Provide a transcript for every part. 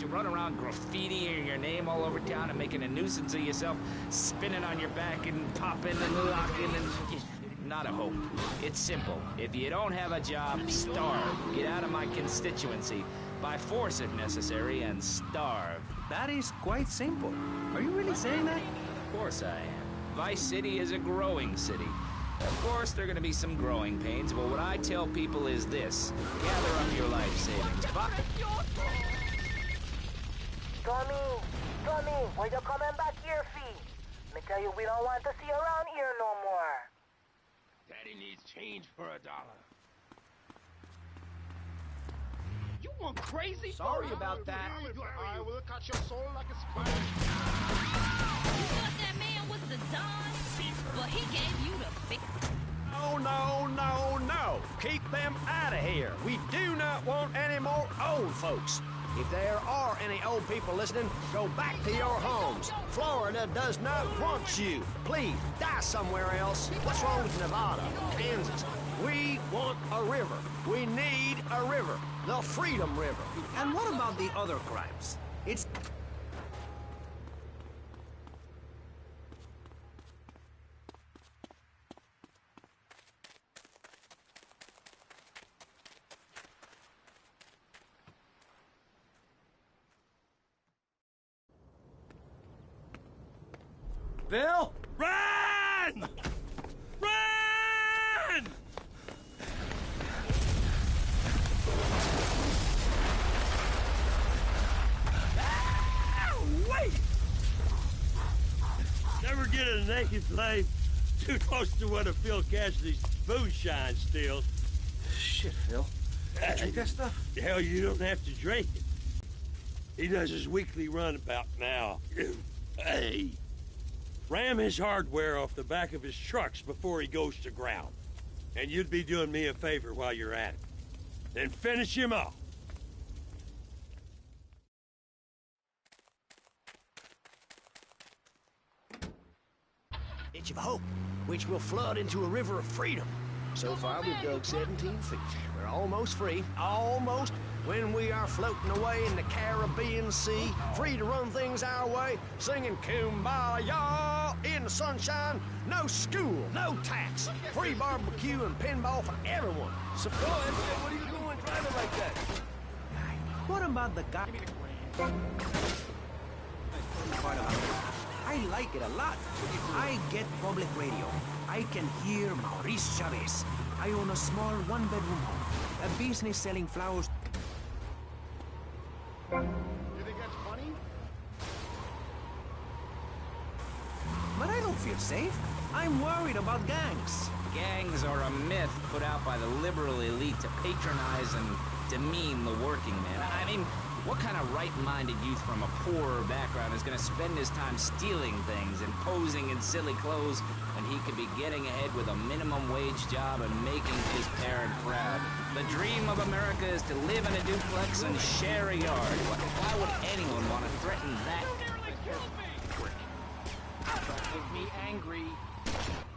run around graffitiing your name all over town and making a nuisance of yourself, spinning on your back and popping and locking and... Not a hope. It's simple. If you don't have a job, starve. Get out of my constituency. By force if necessary, and starve. That is quite simple. Are you really saying that? Of course I am. Vice City is a growing city. Of course, there are going to be some growing pains, but what I tell people is this. Gather up your life savings. Tommy, why you coming back here, fee? Me tell you, we don't want to see you around here no more. Daddy needs change for $1. You went crazy? Sorry about that. I will cut your soul like a spider. You thought that man was the Don? But he gave you the big... No. Keep them out of here. We do not want any more old folks. If there are any old people listening, go back to your homes. Florida does not want you. Please, die somewhere else. What's wrong with Nevada, Kansas? We want a river. We need a river. The Freedom River. And what about the other crimes? It's... Bill? Run! Run! Wait! Never get a naked life too close to one of Phil Cassidy's moonshine stills. Shit, Phil. You drink that stuff? Hell, you don't have to drink it. He does his weekly run about now. Hey! Ram his hardware off the back of his trucks before he goes to ground. And you'd be doing me a favor while you're at it. Then finish him off. Itch of hope, which will flood into a river of freedom. So far, we've dug 17 feet. We're almost free. Almost. When we are floating away in the Caribbean Sea, free to run things our way, singing Kumbaya in the sunshine. No school, no tax. Free barbecue and pinball for everyone. So go ahead, what are you doing driving like that? What about the guy? I like it a lot. I get public radio. I can hear Maurice Chavez. I own a small one-bedroom home. A business selling flowers. You think that's funny? But I don't feel safe. I'm worried about gangs. Gangs are a myth put out by the liberal elite to patronize and demean the working man. I mean, what kind of right-minded youth from a poorer background is going to spend his time stealing things and posing in silly clothes when he could be getting ahead with a minimum wage job and making his parent proud? The dream of America is to live in a duplex and share a yard. Why would anyone want to threaten that? That makes me angry.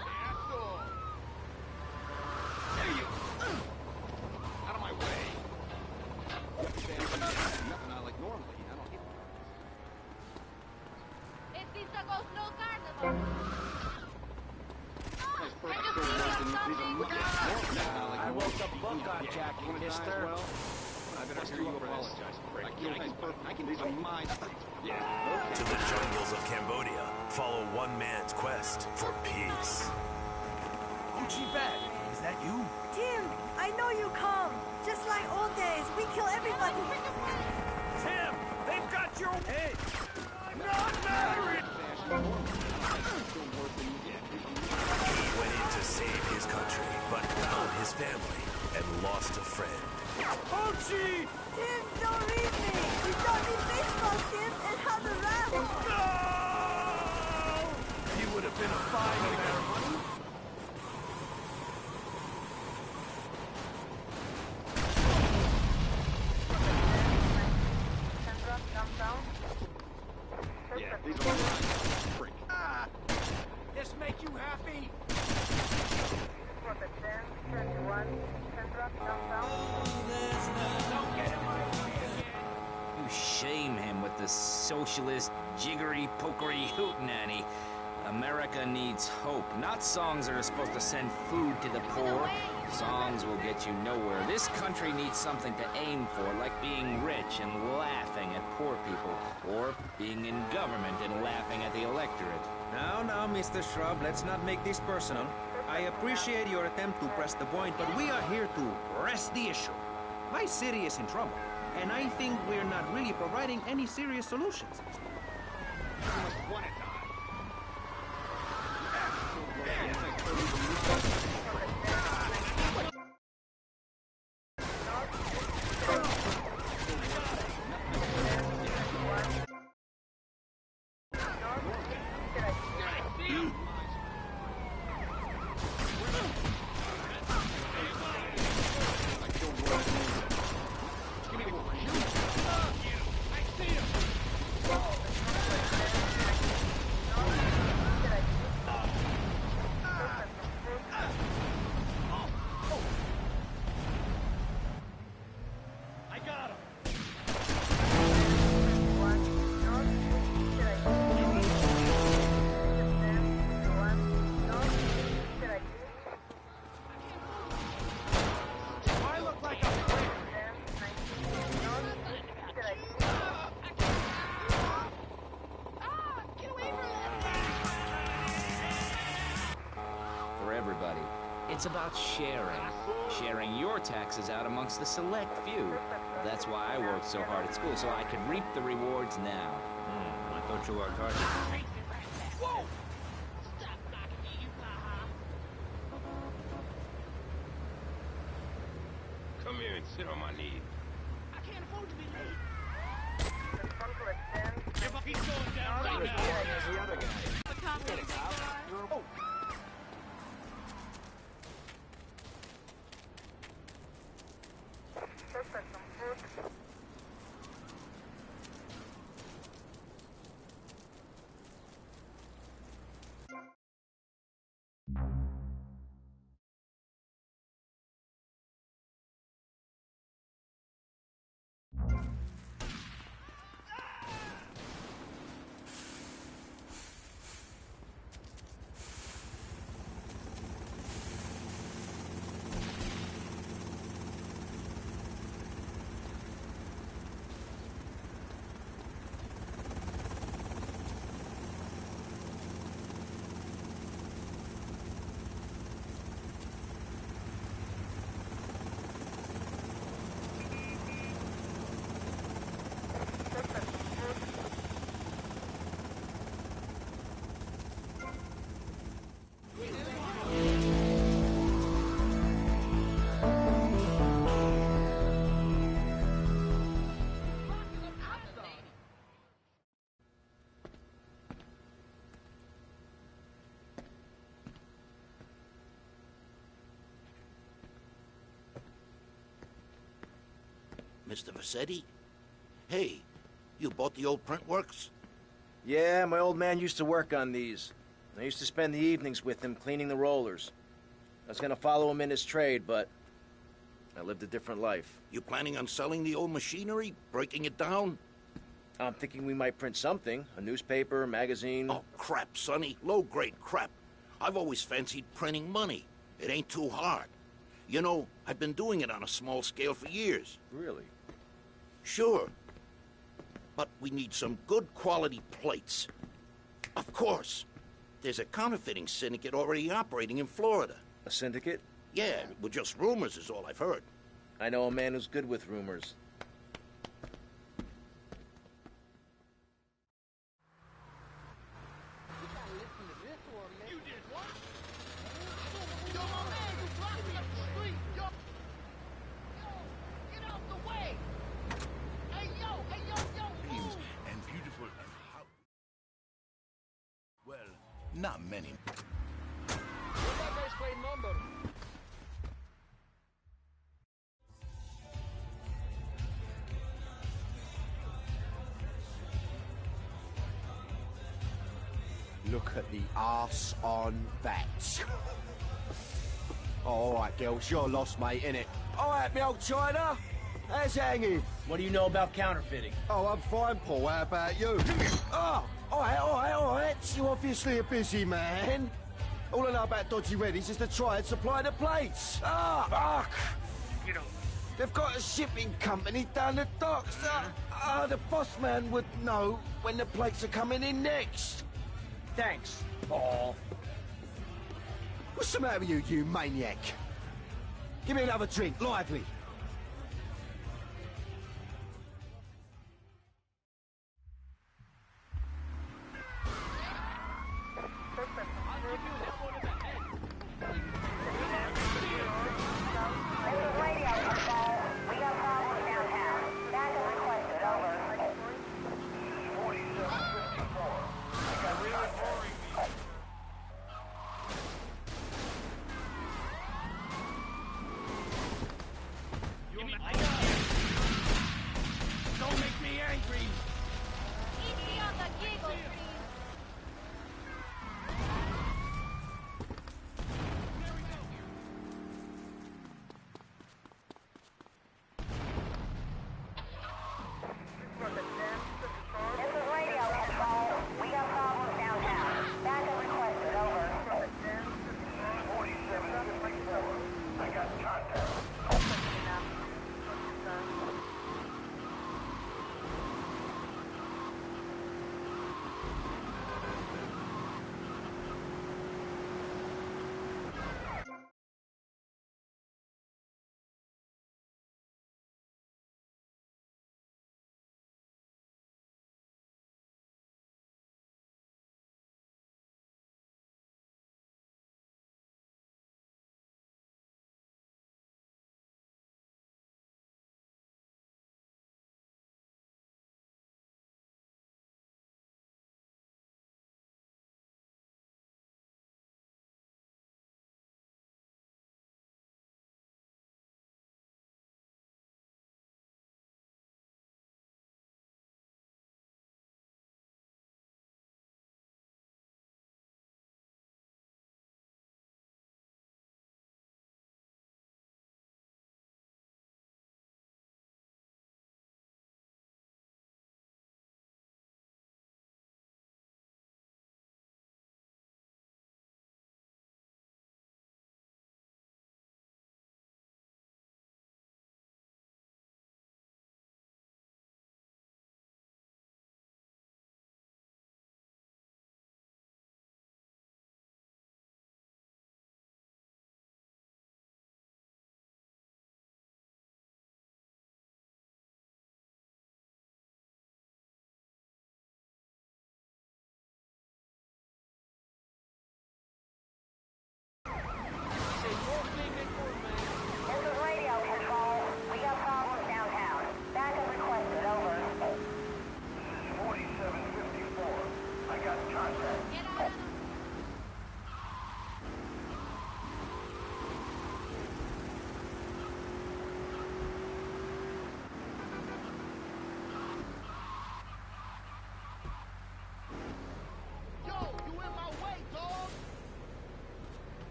Asshole! There you... Out of my way. Nothing I like normally. I don't hit If pizza goes no carnival. I woke up buck jacking, mister. I better hear you apologize. I can do mine. Yeah. To the jungles of Cambodia, follow one man's quest for peace. Bad. Is that you? Tim, I know you come. Just like old days, we kill everybody. Tim, they've got your... Hey! I'm not married! He went in to save his country, but found his family and lost a friend. Ochi! Tim, don't leave me. We don't need baseball, Tim, and how the rap. No! You would have been a fine American. Yeah, these are all freak. This make you happy? You shame the socialist, jiggery, pokery hootenanny. America needs hope, not songs that are supposed to send food to the poor. Songs will get you nowhere. This country needs something to aim for, like being rich and laughing at poor people, or being in government and laughing at the electorate. Now, Mr. Shrub, let's not make this personal. I appreciate your attempt to press the point, but we are here to press the issue. My city is in trouble, and I think we're not really providing any serious solutions. Everybody. It's about sharing. Sharing your taxes out amongst the select few. That's why I worked so hard at school, so I could reap the rewards now. I thought you worked hard. Whoa! Stop knocking me, you ha-ha. Come here and sit on my knee. I can't afford to be late. He's going down right now. The cop ain't big boy. Mr. Vassetti? Hey, you bought the old print works? Yeah, my old man used to work on these. I used to spend the evenings with him cleaning the rollers. I was gonna follow him in his trade, but I lived a different life. You planning on selling the old machinery? Breaking it down? I'm thinking we might print something. A newspaper, magazine. Oh, crap, Sonny. Low-grade crap. I've always fancied printing money. It ain't too hard. You know, I've been doing it on a small scale for years. Really? Sure. But we need some good quality plates. Of course. There's a counterfeiting syndicate already operating in Florida. A syndicate? Yeah, well, just rumors is all I've heard. I know a man who's good with rumors. Not many. Look at the arse on that. All right, girls, you're lost, mate, innit? All right, me old China. How's hanging? What do you know about counterfeiting? Oh, I'm fine, Paul. How about you? Oh, all right. You're obviously a busy man. All I know about dodgy weddings is to try and supply the plates. Fuck! You know, they've got a shipping company down the docks. The boss man would know when the plates are coming in next. Thanks, Paul. What's the matter with you, you maniac? Give me another drink, lively.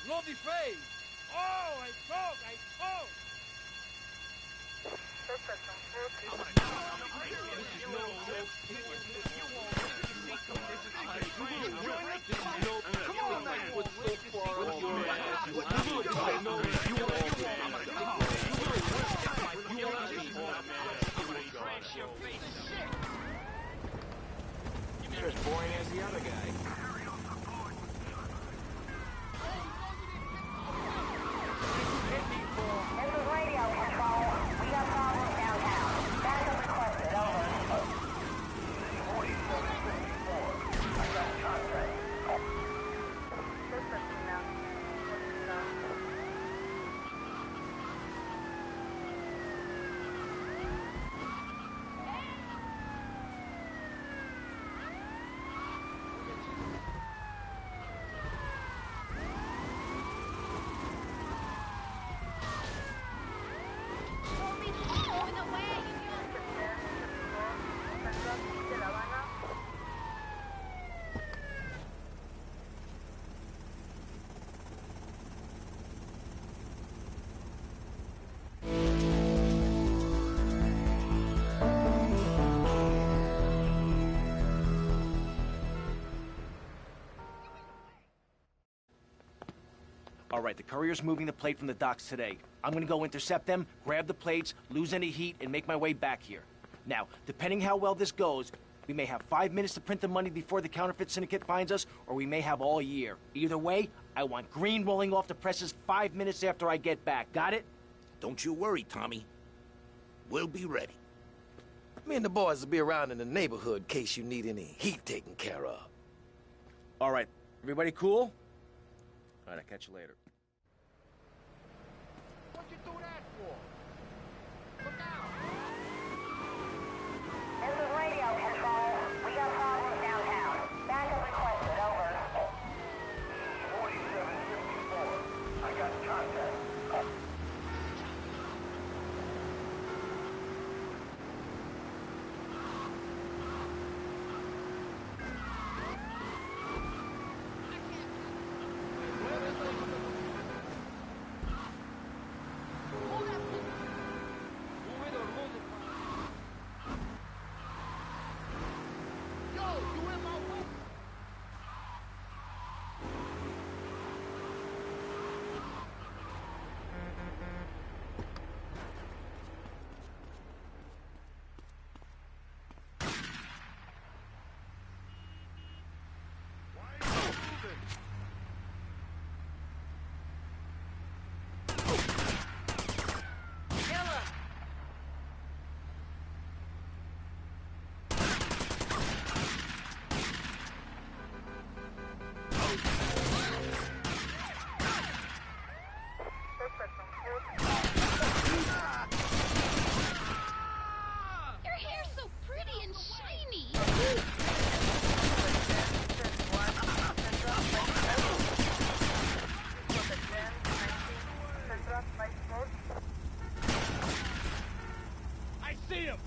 No defense! Oh, I talk! You're as boring as the other guy. System All right, the courier's moving the plate from the docks today. I'm gonna go intercept them, grab the plates, lose any heat, and make my way back here. Now, depending how well this goes, we may have 5 minutes to print the money before the counterfeit syndicate finds us, or we may have all year. Either way, I want green rolling off the presses 5 minutes after I get back. Got it? Don't you worry, Tommy. We'll be ready. Me and the boys will be around in the neighborhood in case you need any heat taken care of. All right, everybody cool? All right, I'll catch you later. What you do that for? Look out! This is radio control. We got problems downtown. Backup requested, over. 4754. I got contact. Your hair's so pretty and shiny. I see him!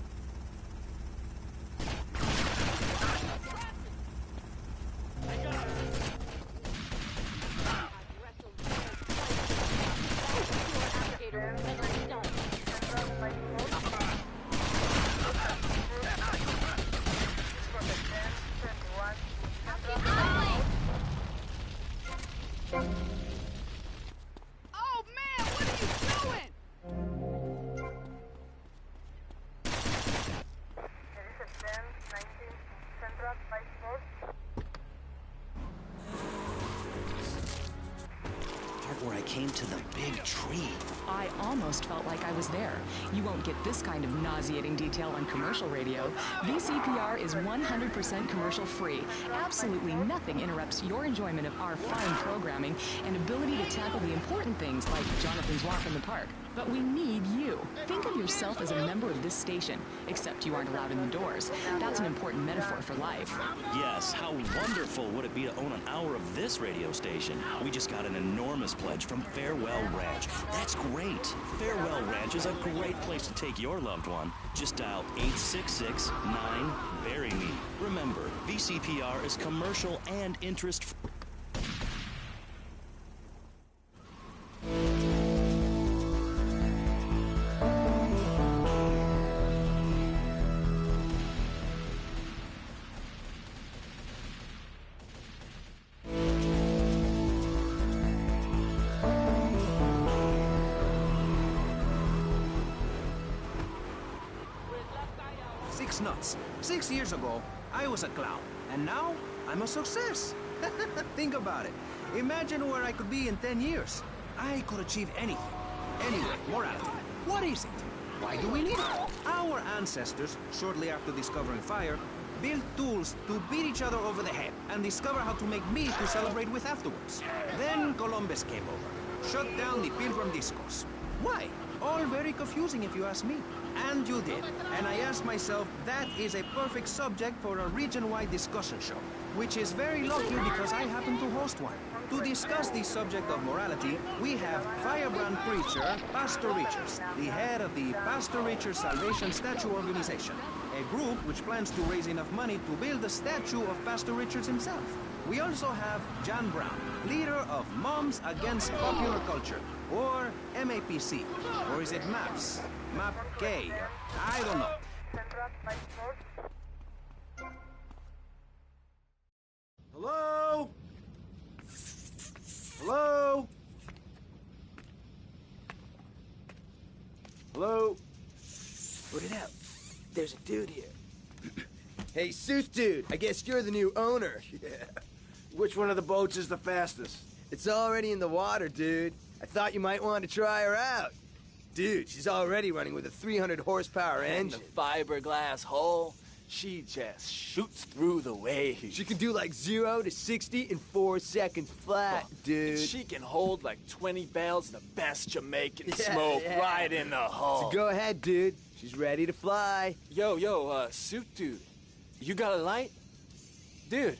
Oh man, what are you doing? Part where I came to the big tree. I almost felt like I was there. You won't get this kind of nauseating detail on commercial radio. VCPR is 100% commercial free. Absolutely nothing interrupts your enjoyment of our fine programming and ability to tackle the important things like Jonathan's walk in the park. But we need you. Think of yourself as a member of this station, except you aren't allowed in the doors. That's an important metaphor for life. Yes, how wonderful would it be to own an hour of this radio station? We just got an enormous pledge from Farewell Ranch. That's great. Farewell Ranch is a great place to take your loved one. Just dial 866-9-BURY-ME. Remember, VCPR is commercial and interest-free. Nuts. 6 years ago, I was a clown, and now I'm a success. Think about it. Imagine where I could be in 10 years. I could achieve anything. Anyway, morality. What is it? Why do we need it? Our ancestors, shortly after discovering fire, built tools to beat each other over the head and discover how to make meat to celebrate with afterwards. Then Columbus came over, shut down the Pilgrim Discourse. Why? All very confusing if you ask me. And you did. And I asked myself, that is a perfect subject for a region-wide discussion show, which is very lucky because I happen to host one. To discuss the subject of morality, we have firebrand preacher Pastor Richards, the head of the Pastor Richards Salvation Statue Organization, a group which plans to raise enough money to build a statue of Pastor Richards himself. We also have John Brown, leader of Moms Against Popular Culture, or MAPC, or is it MAPS? MAP-K? I don't know. Hello? Hello? Hello? Put it out. There's a dude here. Hey, Suit Dude, I guess you're the new owner. Yeah. Which one of the boats is the fastest? It's already in the water, dude. I thought you might want to try her out. Dude, she's already running with a 300 horsepower And the engine. fiberglass hull, she just shoots through the waves. She can do like 0 to 60 in 4 seconds flat, dude. She can hold like 20 bales of the best Jamaican Yeah, smoke yeah. right in the hull. So go ahead, dude. She's ready to fly. Yo, Suit Dude. You got a light? Dude.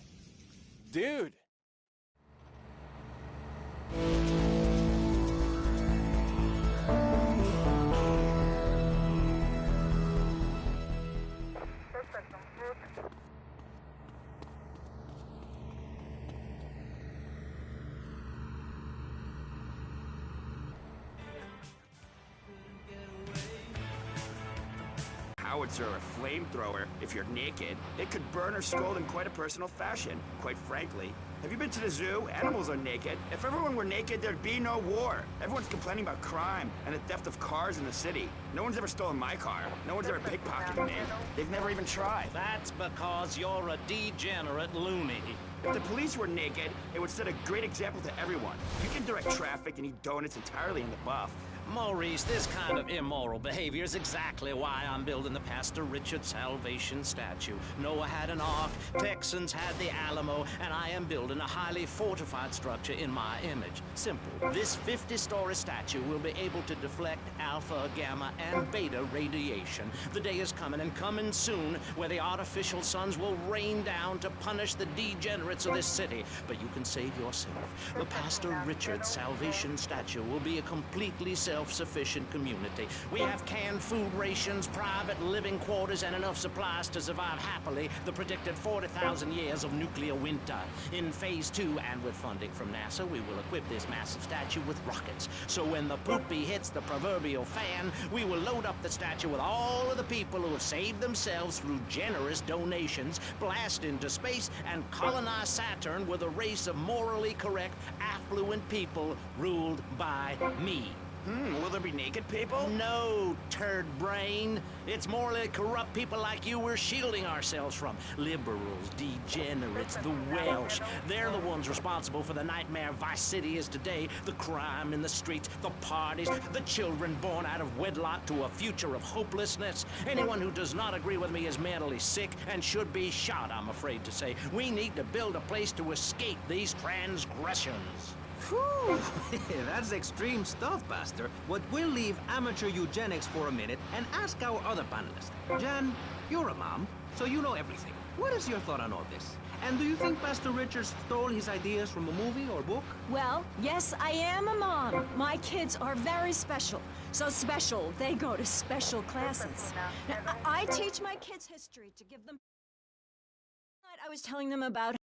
Howitzer or flamethrower, if you're naked, it could burn or scald in quite a personal fashion, quite frankly. Have you been to the zoo? Animals are naked. If everyone were naked, there'd be no war. Everyone's complaining about crime and the theft of cars in the city. No one's ever stolen my car. No one's ever pickpocketed me. They've never even tried. That's because you're a degenerate loony. If the police were naked, it would set a great example to everyone. You can direct traffic and eat donuts entirely in the buff. Maurice, this kind of immoral behavior is exactly why I'm building the Pastor Richard Salvation statue. Noah had an ark, Texans had the Alamo, and I am building a highly fortified structure in my image. Simple. This 50-story statue will be able to deflect alpha, gamma, and beta radiation. The day is coming, and coming soon, where the artificial suns will rain down to punish the degenerates of this city. But you can save yourself. The Pastor Richard Salvation statue will be a completely self-sufficient community. We have canned food rations, private living quarters, and enough supplies to survive happily the predicted 40,000 years of nuclear winter. In Phase 2, and with funding from NASA, we will equip this massive statue with rockets. So when the poopy hits the proverbial fan, we will load up the statue with all of the people who have saved themselves through generous donations, blast into space, and colonize Saturn with a race of morally correct, affluent people ruled by me. Will there be naked people? No, turd brain. It's morally corrupt people like you we're shielding ourselves from. Liberals, degenerates, the Welsh. They're the ones responsible for the nightmare Vice City is today. The crime in the streets, the parties, the children born out of wedlock to a future of hopelessness. Anyone who does not agree with me is mentally sick and should be shot, I'm afraid to say. We need to build a place to escape these transgressions. Whew. That's extreme stuff, Pastor. But we'll leave amateur eugenics for a minute and ask our other panelists. Jan, you're a mom, so you know everything. What is your thought on all this? And do you think Pastor Richards stole his ideas from a movie or book? Well, yes, I am a mom. My kids are very special. So special, they go to special classes. Now, I teach my kids history to give them... I was telling them about...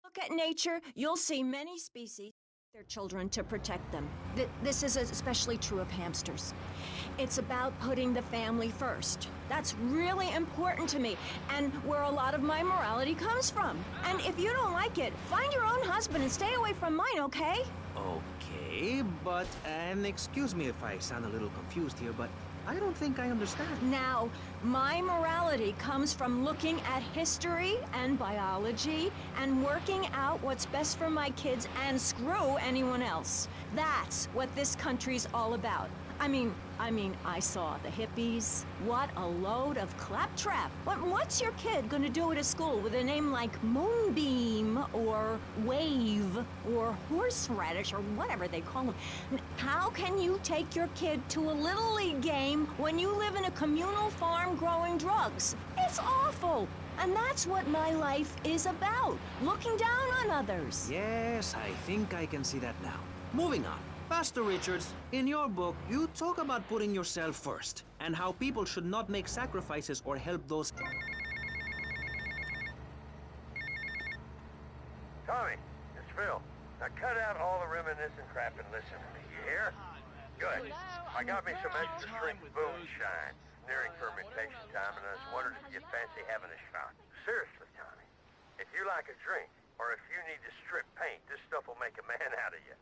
Look at nature, you'll see many species their children to protect them. This is especially true of hamsters. It's about putting the family first. That's really important to me, and where a lot of my morality comes from. And if you don't like it, find your own husband and stay away from mine, okay? Okay, but, and excuse me if I sound a little confused here, but I don't think I understand. Now, my morality comes from looking at history and biology and working out what's best for my kids and screw anyone else. That's what this country's all about. I mean, I saw the hippies. What a load of claptrap. What's your kid gonna do at a school with a name like Moonbeam or Wave or Horseradish or whatever they call them? How can you take your kid to a Little League game when you live in a communal farm growing drugs? It's awful. And that's what my life is about, looking down on others. Yes, I think I can see that now. Moving on. Pastor Richards, in your book, you talk about putting yourself first and how people should not make sacrifices or help those... Tommy, it's Phil. Now cut out all the reminiscing crap and listen to me, you hear? Good. I got me some extra strength moonshine. Nearing fermentation time, and I was wondering if you'd fancy having a shot. Seriously, Tommy. If you like a drink, or if you need to strip paint, this stuff will make a man out of you.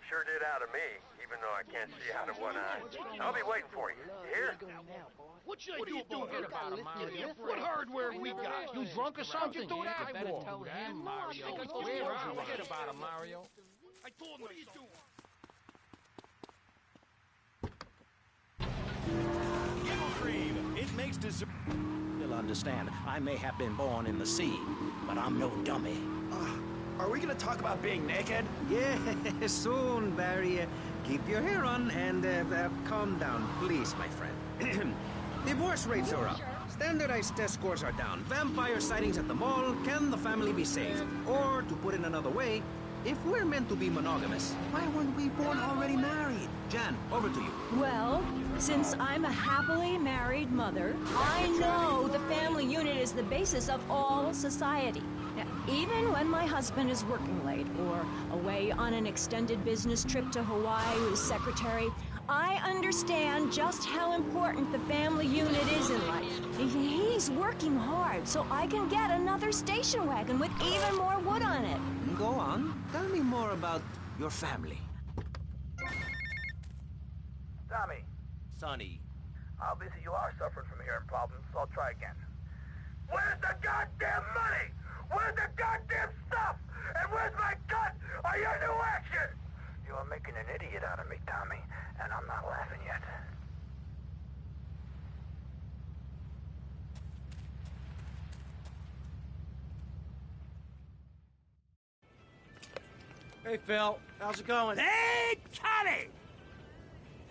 Sure did out of me, even though I can't see out of one eye. I'll be waiting for you. You hear? What should I do about it, Mario? What hardware we got? You drunk or something? You better tell him, Mario. Forget about it, Mario. I told him what are you doing? It makes dessert. You'll understand, I may have been born in the sea, but I'm no dummy. Are we gonna talk about being naked? Yeah, soon, Barry. Keep your hair on and calm down, please, my friend. Divorce rates are up. Standardized test scores are down. Vampire sightings at the mall. Can the family be saved? Or, to put it another way, if we're meant to be monogamous, why weren't we born already married? Jan, over to you. Well, since I'm a happily married mother, I know the family unit is the basis of all society. Now, even when my husband is working late or away on an extended business trip to Hawaii with his secretary, I understand just how important the family unit is in life. He's working hard so I can get another station wagon with even more wood on it. Go on. Tell me more about your family. Tommy, Sonny. obviously you are suffering from hearing problems, so I'll try again. Where's the goddamn money? Where's the goddamn stuff? And where's my gun? Are you new action? You are making an idiot out of me, Tommy, and I'm not laughing yet. Hey, Phil. How's it going? Hey, Tommy!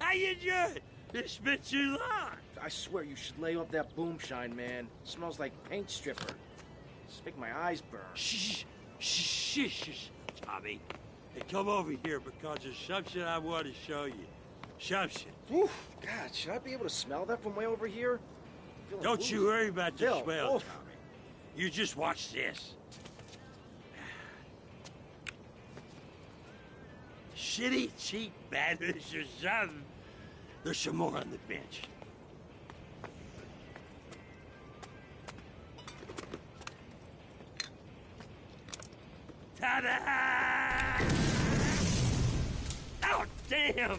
How you doing? It's been too long. I swear you should lay off that boom shine, man. It smells like paint stripper. It's making my eyes burn. Shh, shh, shh, shh, Tommy. Hey, come over here because there's something I want to show you. Something. Oof, God, should I be able to smell that from way over here? Don't you worry about the Phil, smell, oof. Tommy. You just watch this. Shitty, cheap bandits or something. There's some more on the bench. Ta-da! Oh, damn!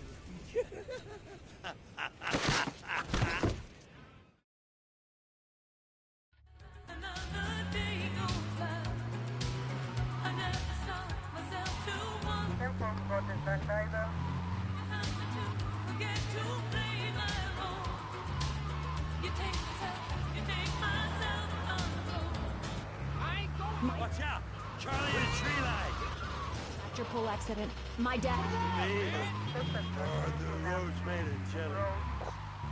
Watch out! Charlie in a tree line! After pool accident, my dad... The road's made of jelly.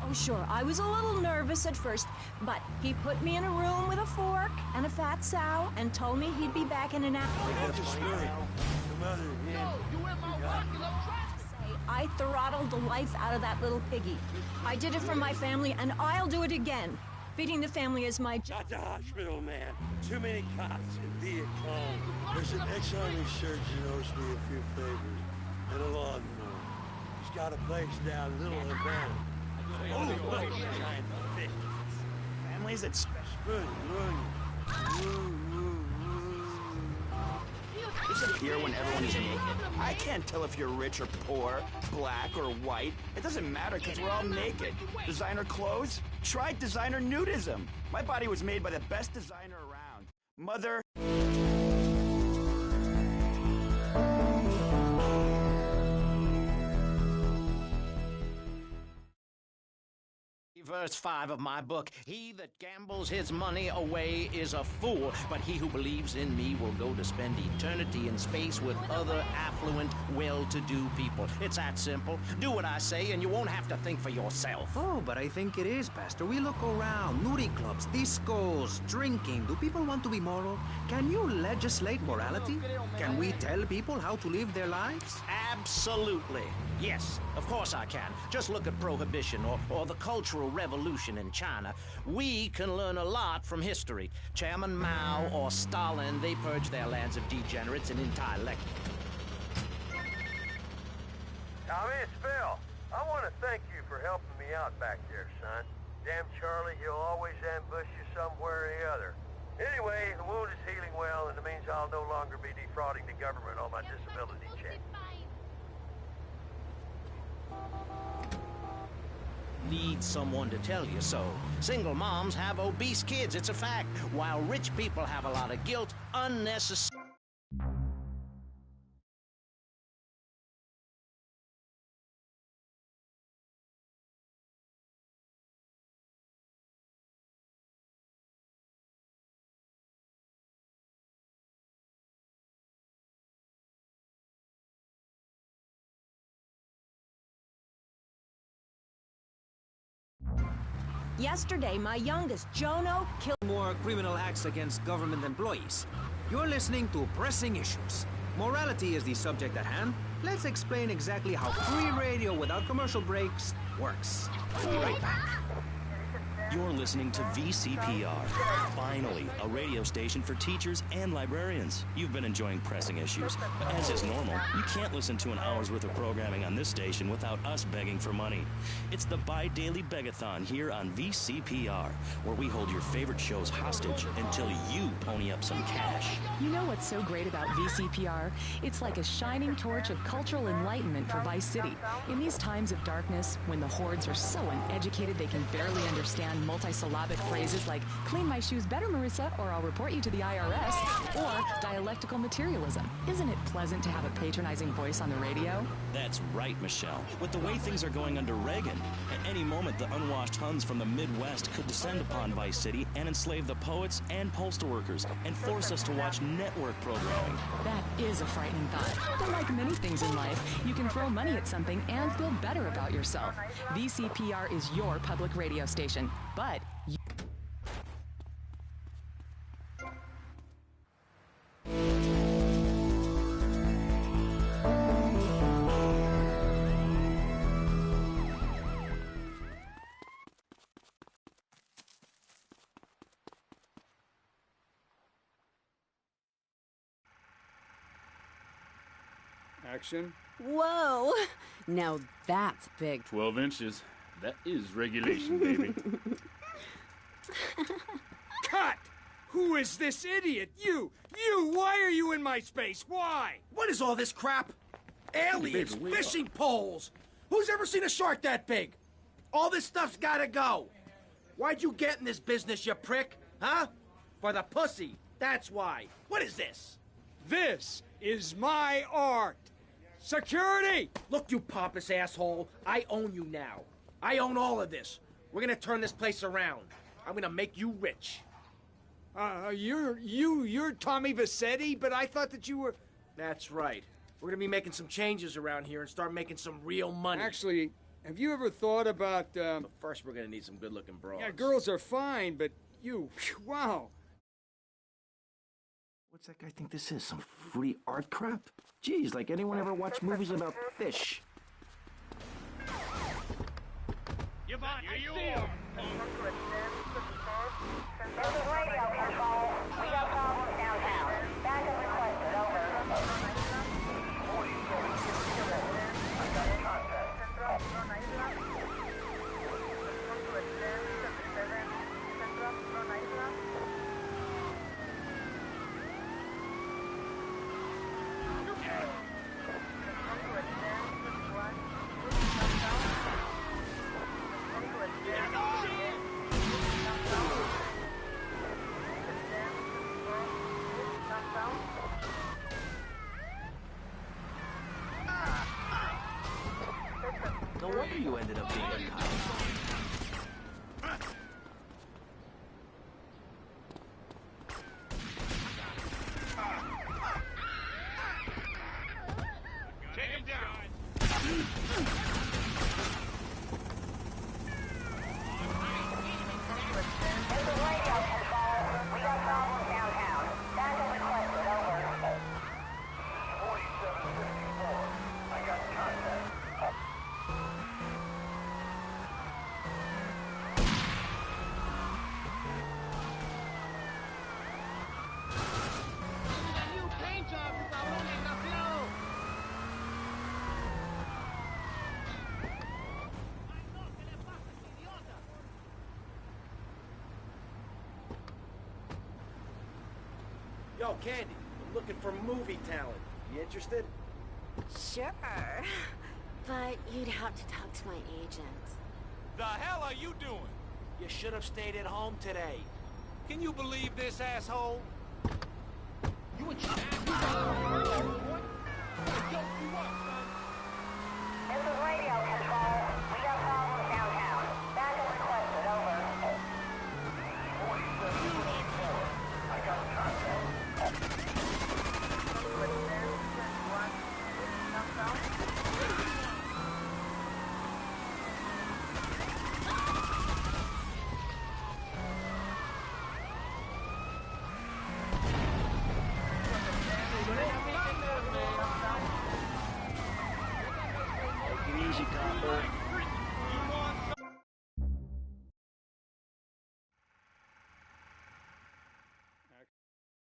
Oh, sure, I was a little nervous at first, but he put me in a room with a fork and a fat sow and told me he'd be back in an hour. I throttled the life out of that little piggy. I did it for my family, and I'll do it again. Feeding the family is my job. Not the hospital, man. Too many cops in Viet Cong. There's an ex-army surgeon who owes me a few favors. And a lawnmower. He's got a place down Little Havana. Oh, look, giant fish. Families that Spoon, disappear when everyone is naked. I can't tell if you're rich or poor, black or white. It doesn't matter because we're all naked. Designer clothes? Try designer nudism. My body was made by the best designer around. Mother... Verse 5 of my book, he that gambles his money away is a fool, but he who believes in me will go to spend eternity in space with other affluent, well-to-do people. It's that simple. Do what I say and you won't have to think for yourself. Oh, but I think it is, Pastor. We look around. Nudie clubs, discos, drinking. Do people want to be moral? Can you legislate morality? Can we tell people how to live their lives? Absolutely. Yes, of course I can. Just look at Prohibition or the Cultural Revolution in China. We can learn a lot from history. Chairman Mao or Stalin, they purged their lands of degenerates and intellect. Tommy, it's Phil. I want to thank you for helping me out back there, son. Damn Charlie, he'll always ambush you somewhere or the other. Anyway, the wound is healing well, and it means I'll no longer be defrauding the government on my disability check. Need someone to tell you so. Single moms have obese kids, it's a fact, while rich people have a lot of guilt, unnecessary. Yesterday, my youngest, Jono, killed more criminal acts against government employees. You're listening to Pressing Issues. Morality is the subject at hand. Let's explain exactly how free radio without commercial breaks works. We'll be right back. You're listening to VCPR. Finally, a radio station for teachers and librarians. You've been enjoying Pressing Issues, but as is normal, you can't listen to an hour's worth of programming on this station without us begging for money. It's the bi-daily begathon here on VCPR, where we hold your favorite shows hostage until you pony up some cash. You know what's so great about VCPR? It's like a shining torch of cultural enlightenment for Vice City. In these times of darkness, when the hordes are so uneducated they can barely understand multisyllabic phrases like, clean my shoes better, Marissa, or I'll report you to the IRS, or dialectical materialism. Isn't it pleasant to have a patronizing voice on the radio? That's right, Michelle. With the way things are going under Reagan, at any moment the unwashed Huns from the Midwest could descend upon Vice City and enslave the poets and postal workers and force us to watch network programming. That is a frightening thought. But like many things in life, you can throw money at something and feel better about yourself. VCPR is your public radio station, but Action. Whoa! Now that's big. 12 inches. That is regulation, baby. Cut! Who is this idiot? You! Why are you in my space? Why? What is all this crap? Aliens, Baby, fishing poles. Who's ever seen a shark that big? All this stuff's gotta go. Why'd you get in this business, you prick? Huh? For the pussy. That's why. What is this? This is my art. Security! Look, you pompous asshole. I own you now. I own all of this. We're gonna turn this place around. I'm gonna make you rich. You're Tommy Vassetti, but I thought that you were... That's right. We're gonna be making some changes around here and start making some real money. Actually, have you ever thought about, But first, we're gonna need some good-looking broads. Yeah, girls are fine, but you... Wow. What's that guy think this is? Some fruity art crap? Geez, like anyone ever watch movies about fish? Yvonne, I see him! This is radio control. We got problems downtown. Backup requested, over. No wonder you ended up being a cop. Take him down! This is radio control. We got problems downtown. Backup requested, over. 4754. I got contact. Yo, Candy, I'm looking for movie talent. You interested? Sure. But you'd have to talk to my agent. The hell are you doing? You should have stayed at home today. Can you believe this, asshole? You a champ? This is radio control. We got problems downtown. Backup requested, over. 4744. I got contact. Take it easy, copper.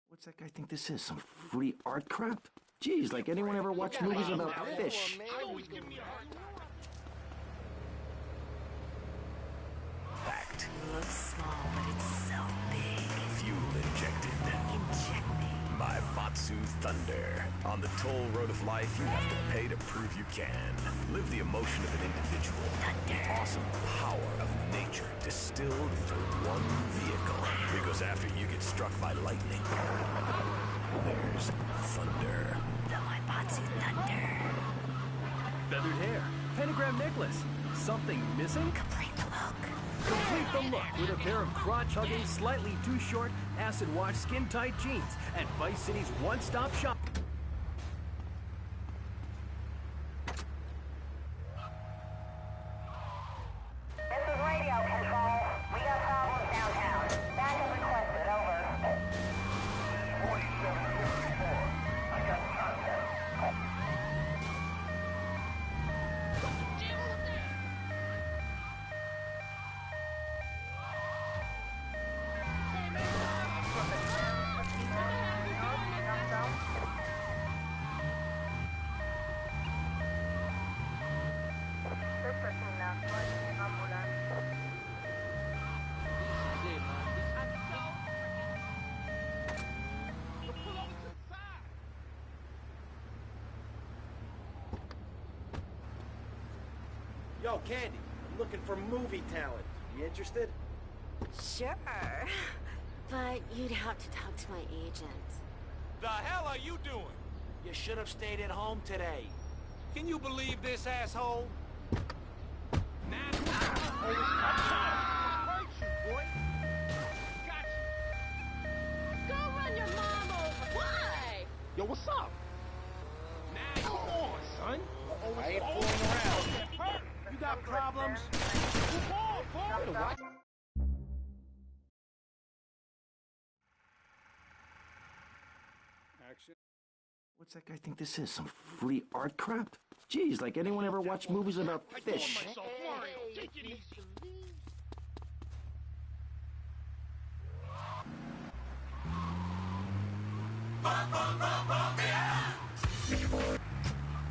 What's that guy think this is? Some free art crap? Jeez, like anyone ever watched movies about fish? Packed. Looks small, but it's so big. Fuel injected. By Matsu Thunder. On the toll road of life, you have to pay to prove you can. Live the emotion of an individual. The awesome power of nature distilled into one vehicle. Because after you get struck by lightning, there's thunder. The Matsu Thunder. Feathered hair, pentagram necklace. Something missing? Complete the look. Complete the look with a pair of crotch-hugging, slightly too short, acid-wash, skin-tight jeans at Vice City's one-stop shop. This is radio control. We got problems downtown. Backup requested, over. 4744. I got contact. Yo, Candy, I'm looking for movie talent. You interested? Sure. But you'd have to talk to my agent. The hell are you doing? You should have stayed at home today. Can you believe this, asshole? Go run your mom over. Why? Yo, what's up? Come on, son. I ain't fooling around. You got problems? Move on, boy. Action. What's that guy think this is? Some free art crap? Jeez, like anyone ever watched movies about fish? Take it easy.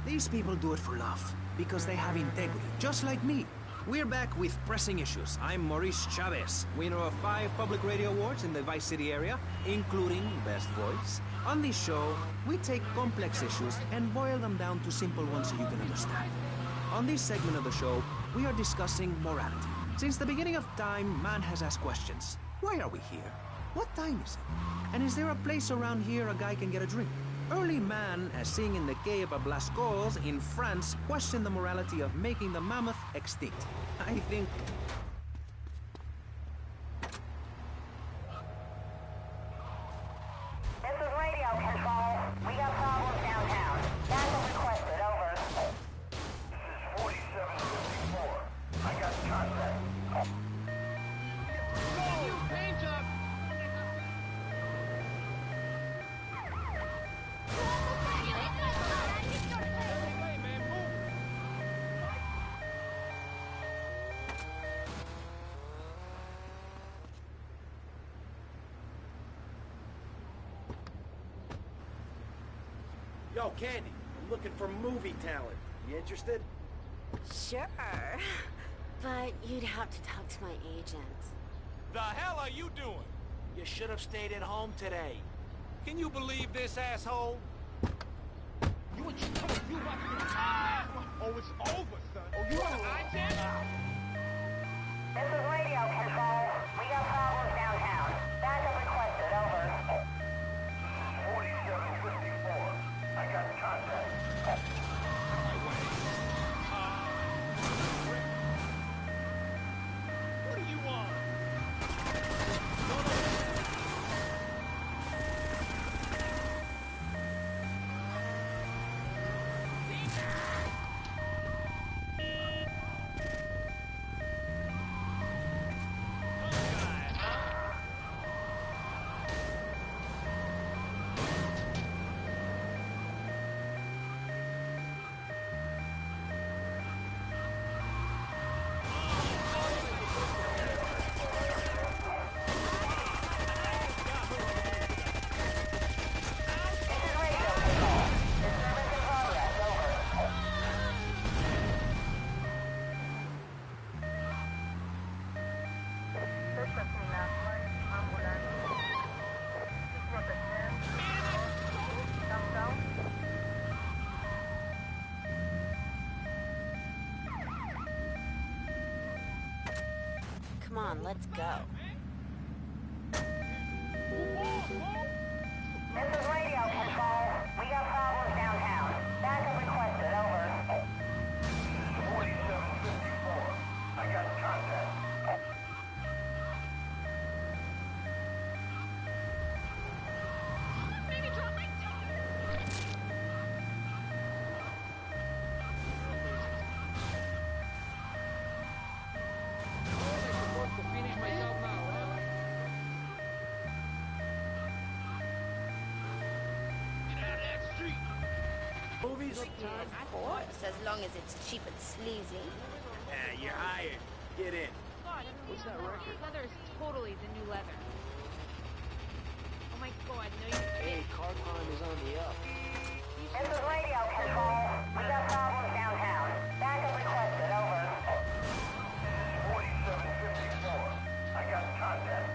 These people do it for love, because they have integrity, just like me. We're back with pressing issues. I'm Maurice Chavez, winner of 5 public radio awards in the Vice City area, including Best Voice. On this show, we take complex issues and boil them down to simple ones so you can understand. On this segment of the show, we are discussing morality. Since the beginning of time, man has asked questions. Why are we here? What time is it? And is there a place around here a guy can get a drink? Early man, as seen in the Cave of Blascaux in France, questioned the morality of making the mammoth extinct. I think... This is radio control. We got problems downtown. Backup requested, over. This is 4754. I got contact. Yo, Candy, I'm looking for movie talent. You interested? Sure. But you'd have to talk to my agent. The hell are you doing? You should have stayed at home today. Can you believe this, asshole? You what you come you about to oh, it's over, son. Oh, you want to hijack? This is radio control. We got problems downtown. Backup requested, over. 4754. I got contact. What do you want? Come on, let's go. This is radio control. We got problems downtown. Backup requested, over. 4754. I got contact. Movies? Of course, as long as it's cheap and sleazy. Yeah, you're hired. Get in. What's that record? Leather is totally the new leather. Oh my god, no you Hey, car time is on the up. This is radio control. We got problems downtown. Backup requested, over. 4754. I got contact.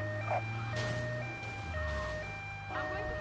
I'm going to...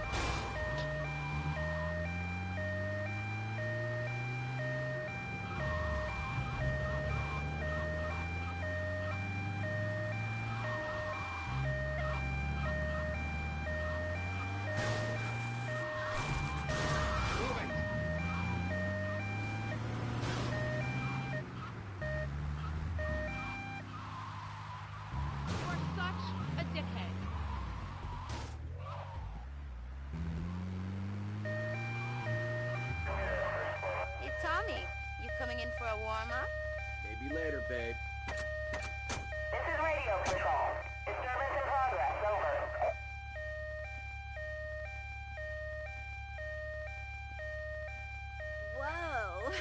Tommy, you coming in for a warm-up? Maybe later, babe. This is radio control. Disturbance in progress, over. Whoa.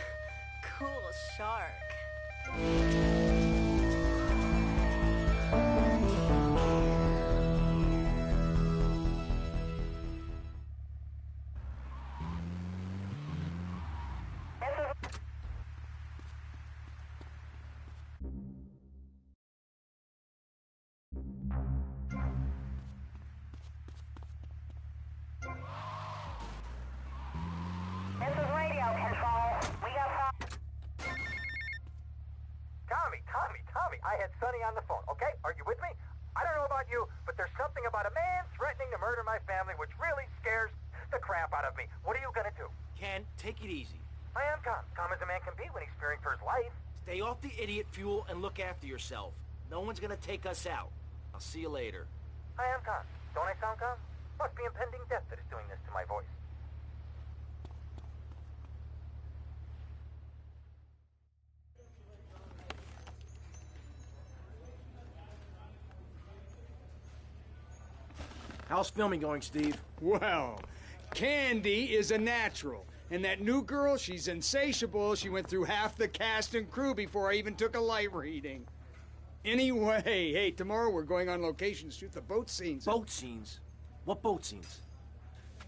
Cool shark. This is radio control. We got Tommy, I had Sonny on the phone, okay? Are you with me? I don't know about you, but there's something about a man threatening to murder my family which really scares the crap out of me. What are you gonna do? Ken, take it easy. I am calm as a man can be when he's fearing for his life. Stay off the idiot fuel and look after yourself. No one's gonna take us out. I'll see you later. I am calm. Don't I sound calm? Must be impending death that is doing this to my voice. How's filming going, Steve? Well, Candy is a natural. And that new girl, she's insatiable. She went through half the cast and crew before I even took a light reading. Anyway, hey, tomorrow we're going on location to shoot the boat scenes. Boat scenes? What boat scenes?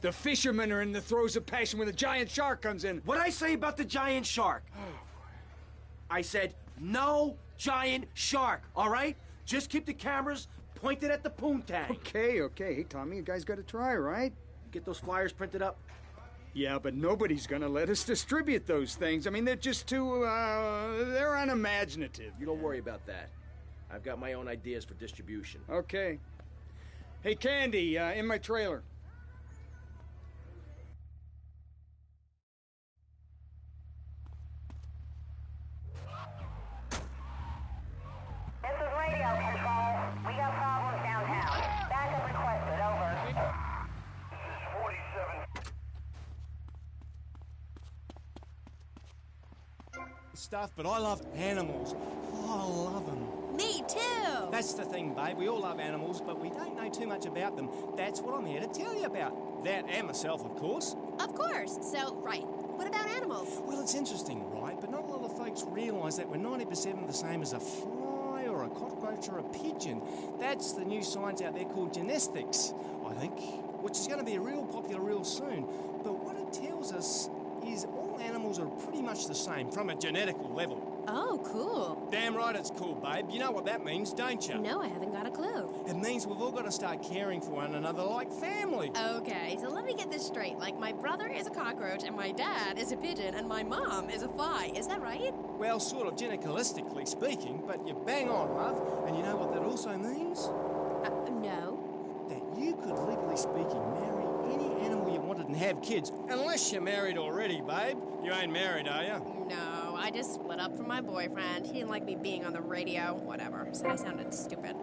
The fishermen are in the throes of passion when the giant shark comes in. What'd I say about the giant shark? I said, no giant shark, all right? Just keep the cameras pointed at the poontang. Okay. Hey, Tommy, you guys got to try, right? Get those flyers printed up? Yeah, but nobody's gonna let us distribute those things. I mean, they're just too, they're unimaginative. You don't worry about that. I've got my own ideas for distribution. Okay. Hey, Candy, in my trailer. This is radio control. We got problems downtown. Backup requested, over. This is 47. Stuff, but I love animals. I love them. Me too. That's the thing, babe. We all love animals, but we don't know too much about them. That's what I'm here to tell you about. That and myself, of course. Of course. So, right. What about animals? Well, it's interesting, right? But not a lot of folks realise that we're 90% the same as a fly or a cockroach or a pigeon. That's the new science out there called genetics, I think, which is going to be real popular real soon. But what it tells us is all animals are pretty much the same from a genetical level. Oh, cool. Damn right it's cool, babe. You know what that means, don't you? No, I haven't got a clue. It means we've all got to start caring for one another like family. Okay, so let me get this straight. Like, my brother is a cockroach, and my dad is a pigeon, and my mom is a fly. Is that right? Well, sort of geneticalistically speaking, but you're bang on, love. And you know what that also means? No. That you could, legally speaking, marry any animal you wanted and have kids. Unless you're married already, babe. You ain't married, are you? No, I just split up from my boyfriend. He didn't like me being on the radio. Whatever. Said I sounded stupid.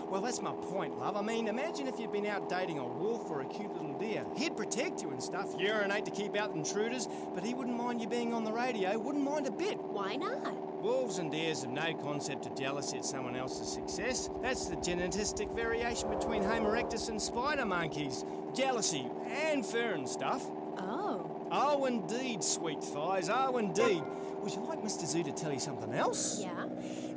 Well, that's my point, love. I mean, imagine if you'd been out dating a wolf or a cute little deer. He'd protect you and stuff, urinate to keep out intruders, but he wouldn't mind you being on the radio, wouldn't mind a bit. Why not? Wolves and deers have no concept of jealousy at someone else's success. That's the genetic variation between Homo erectus and spider monkeys. Jealousy and fur and stuff. Oh. Oh, indeed, sweet thighs, oh, indeed. Would you like Mr. Zoo to tell you something else? Yeah?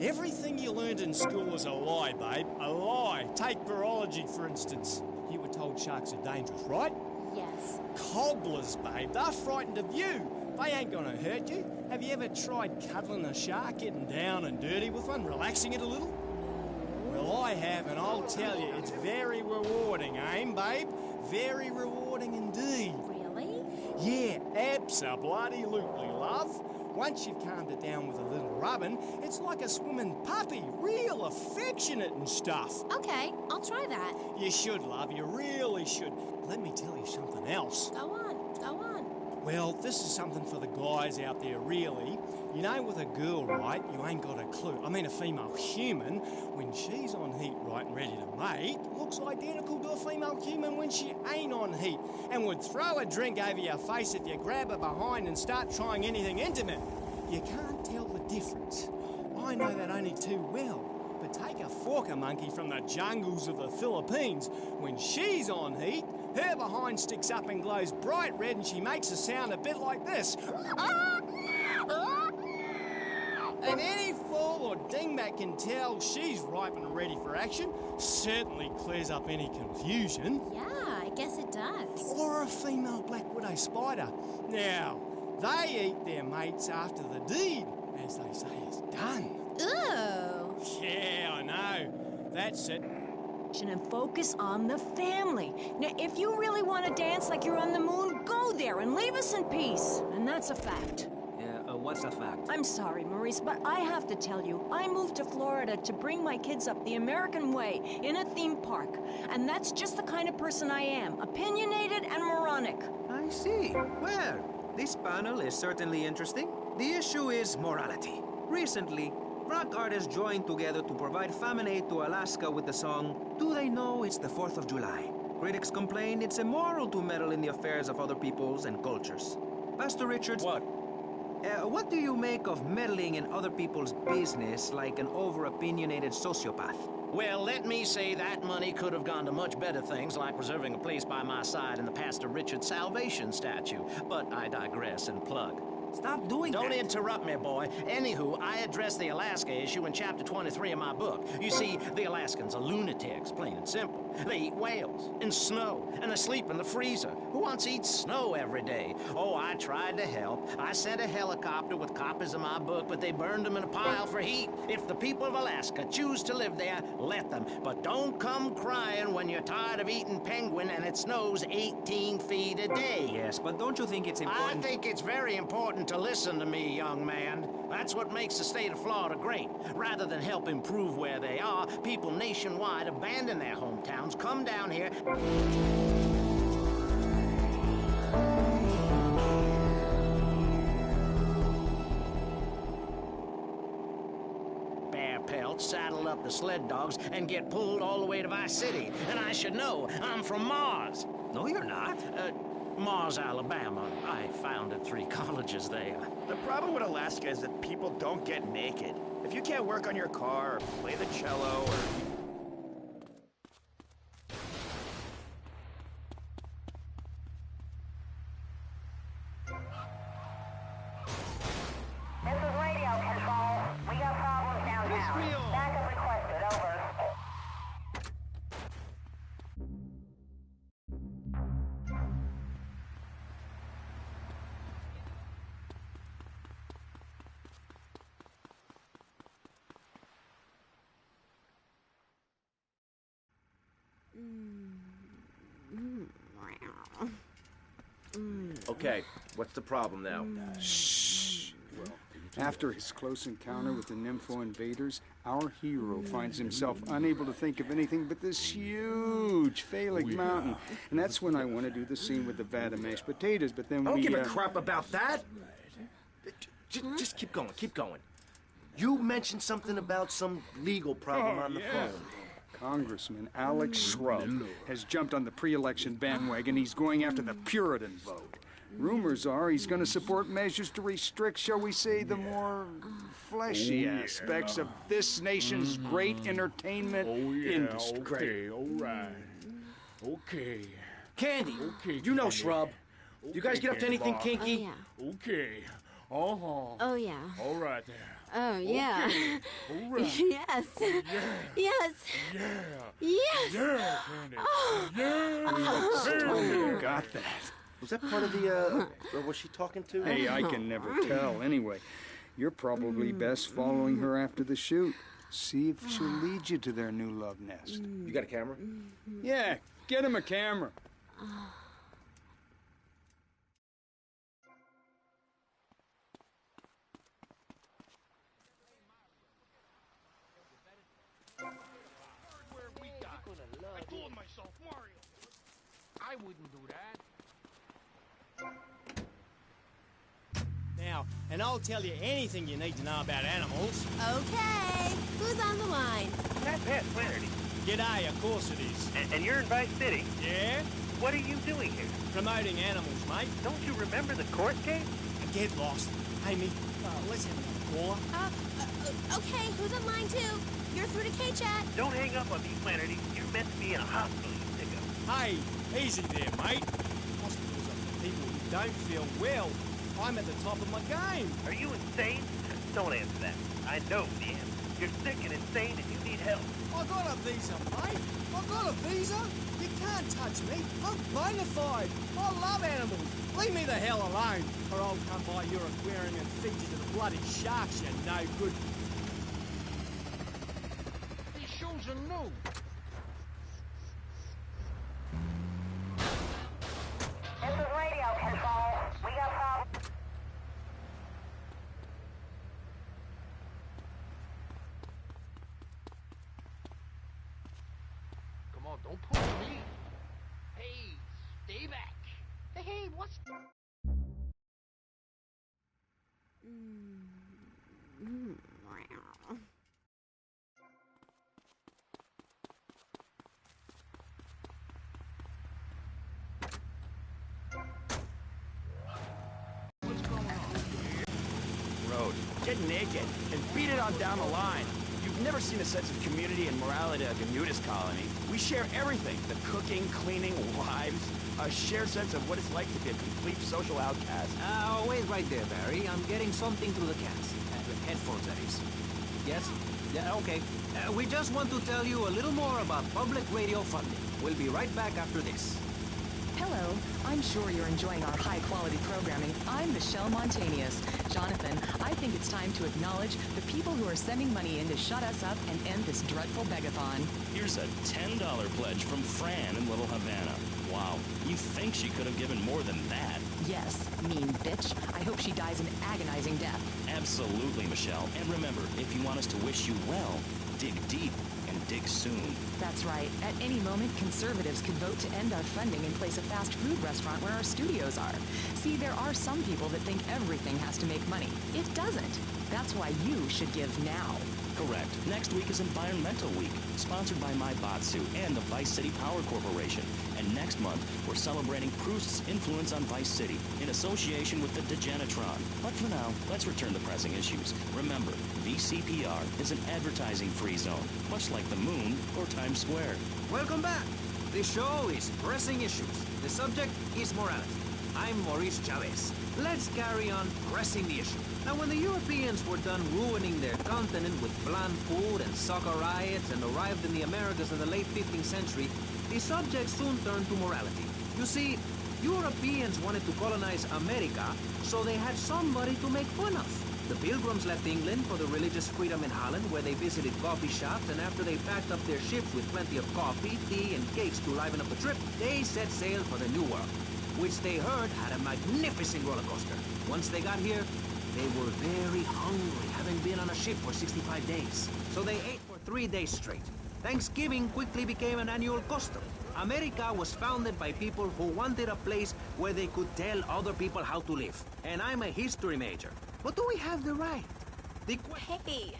Everything you learned in school is a lie, babe. A lie. Take virology, for instance. You were told sharks are dangerous, right? Yes. Cobblers, babe. They're frightened of you. They ain't gonna hurt you. Have you ever tried cuddling a shark, getting down and dirty with one, relaxing it a little? Well, I have, and I'll tell you, it's very rewarding, babe? Very rewarding indeed. Really? Yeah, abso-bloody-lutely, love. Once you've calmed it down with a little rubbing, it's like a swimming puppy, real affectionate and stuff. Okay, I'll try that. You should, love, you really should. Let me tell you something else. Go on. Well, this is something for the guys out there, really. You know, with a girl, right, you ain't got a clue. I mean, a female human, when she's on heat, right, and ready to mate, looks identical to a female human when she ain't on heat, and would throw a drink over your face if you grab her behind and start trying anything intimate. You can't tell the difference. I know that only too well. But take a forker monkey from the jungles of the Philippines. When she's on heat, her behind sticks up and glows bright red, and she makes a sound a bit like this. And any fool or dingbat can tell she's ripe and ready for action. Certainly clears up any confusion. Yeah, I guess it does. Or a female black widow spider. Now, they eat their mates after the deed, as they say is done. Ooh. Yeah, I know. That's it. And focus on the family. Now, if you really want to dance like you're on the moon, go there and leave us in peace. And that's a fact. What's a fact? I'm sorry, Maurice, but I have to tell you, I moved to Florida to bring my kids up the American way in a theme park. And that's just the kind of person I am. Opinionated and moronic. I see. Well, this panel is certainly interesting. The issue is morality. Recently, rock artists joined together to provide famine aid to Alaska with the song, Do They Know It's the 4th of July? Critics complain it's immoral to meddle in the affairs of other peoples and cultures. Pastor Richards... What? What do you make of meddling in other people's business like an over-opinionated sociopath? Well, let me say that money could have gone to much better things, like reserving a place by my side in the Pastor Richard Salvation statue. But I digress and plug. Stop doing Don't that. interrupt me, boy. Anywho, I address the Alaska issue in chapter 23 of my book. You see, the Alaskans are lunatics, plain and simple. They eat whales and snow, and they sleep in the freezer. Who wants to eat snow every day? Oh, I tried to help. I sent a helicopter with copies of my book, but they burned them in a pile for heat. If the people of Alaska choose to live there, let them. But don't come crying when you're tired of eating penguin and it snows 18 feet a day. Yes, but don't you think it's important? I think it's very important to listen to me, young man. That's what makes the state of Florida great. Rather than help improve where they are, people nationwide abandon their hometowns, come down here. Bear pelts, saddle up the sled dogs, and get pulled all the way to Vice City. And I should know, I'm from Mars. No, you're not. Mars, Alabama. I founded 3 colleges there. The problem with Alaska is that people don't get naked. If you can't work on your car or play the cello or... This is radio control. We got problems downtown. Backup requested, over. Okay, what's the problem now? Shh. After his close encounter with the Nympho invaders, our hero finds himself unable to think of anything but this huge phallic mountain. And that's when I want to do the scene with the vat of mashed potatoes, but then I don't we... give a crap about that. Just keep going, keep going. You mentioned something about some legal problem on the phone. Congressman Alex Shrub has jumped on the pre-election bandwagon. He's going after the Puritan vote. Rumors are he's going to support measures to restrict, shall we say, the more fleshy aspects of this nation's great entertainment industry. Okay, all right. Okay. Candy, Okay, you know Candy. Shrub. You guys get up to anything kinky? Okay. Uh-huh. Oh, yeah. All right there. Oh, yeah. Okay. All right. Yes. Yes. Yeah. Yes. Yeah, Candy. Oh. Yeah. You got that. Was that part of the, or was she talking to? Hey, I can never tell. Anyway, you're probably best following her after the shoot. See if she'll lead you to their new love nest. You got a camera? Yeah, get him a camera. I told myself, Mario. I wouldn't do that. Now, and I'll tell you anything you need to know about animals. Okay, who's on the line? That's Pat Flannery. G'day, of course it is. And you're in Vice City. Yeah? What are you doing here? Promoting animals, mate. Don't you remember the court case? Get lost. Amy, let's have another caller. Okay, who's on line 2? You're through to K-Chat. Don't hang up on me, Flannery. You're meant to be in a hospital, you sicko. Hey, easy there, mate. Hospitals are for people who don't feel well. I'm at the top of my game. Are you insane? Don't answer that. I know the answer. You're sick and insane and you need help. I got a visa, mate. I got a visa. You can't touch me. I'm bona fide. I love animals. Leave me the hell alone, or I'll come by your aquarium and feed you to the bloody sharks, you no good. These shoes are new. This is radio control. We got problems. Come on, don't push me. Hey, stay back. Hey, what's... Road. Get naked and beat it on down the line. You You've never seen a sense of community and morality like a nudist colony. We share everything. The cooking, cleaning, wives. A shared sense of what it's like to be a complete social outcast. Wait right there, Barry. I'm getting something through the cats. Headphones, that is. Yes? Yeah, okay. We just want to tell you a little more about public radio funding. We'll be right back after this. Hello. I'm sure you're enjoying our high-quality programming. I'm Michelle Montanius. Jonathan, I think it's time to acknowledge the people who are sending money in to shut us up and end this dreadful begathon. Here's a $10 pledge from Fran in Little Havana. Wow, you think she could have given more than that? Yes, mean bitch. I hope she dies an agonizing death. Absolutely, Michelle. And remember, if you want us to wish you well, dig deep and dig soon. That's right. At any moment, conservatives could vote to end our funding and place a fast food restaurant where our studios are. See, there are some people that think everything has to make money. It doesn't. That's why you should give now. Correct. Next week is Environmental Week, sponsored by My Batsu and the Vice City Power Corporation. And next month, we're celebrating Proust's influence on Vice City in association with the Degenitron. But for now, let's return to pressing issues. Remember, VCPR is an advertising-free zone, much like the moon or Times Square. Welcome back. This show is Pressing Issues. The subject is morality. I'm Maurice Chavez. Let's carry on pressing the issue. Now, when the Europeans were done ruining their continent with bland food and soccer riots and arrived in the Americas in the late 15th century, the subject soon turned to morality. You see, Europeans wanted to colonize America, so they had somebody to make fun of. The Pilgrims left England for the religious freedom in Holland, where they visited coffee shops, and after they packed up their ships with plenty of coffee, tea, and cakes to liven up the trip, they set sail for the New World, which they heard had a magnificent roller coaster. Once they got here, they were very hungry, having been on a ship for 65 days. So they ate for 3 days straight. Thanksgiving quickly became an annual custom. America was founded by people who wanted a place where they could tell other people how to live. And I'm a history major. But do we have the right? Hey.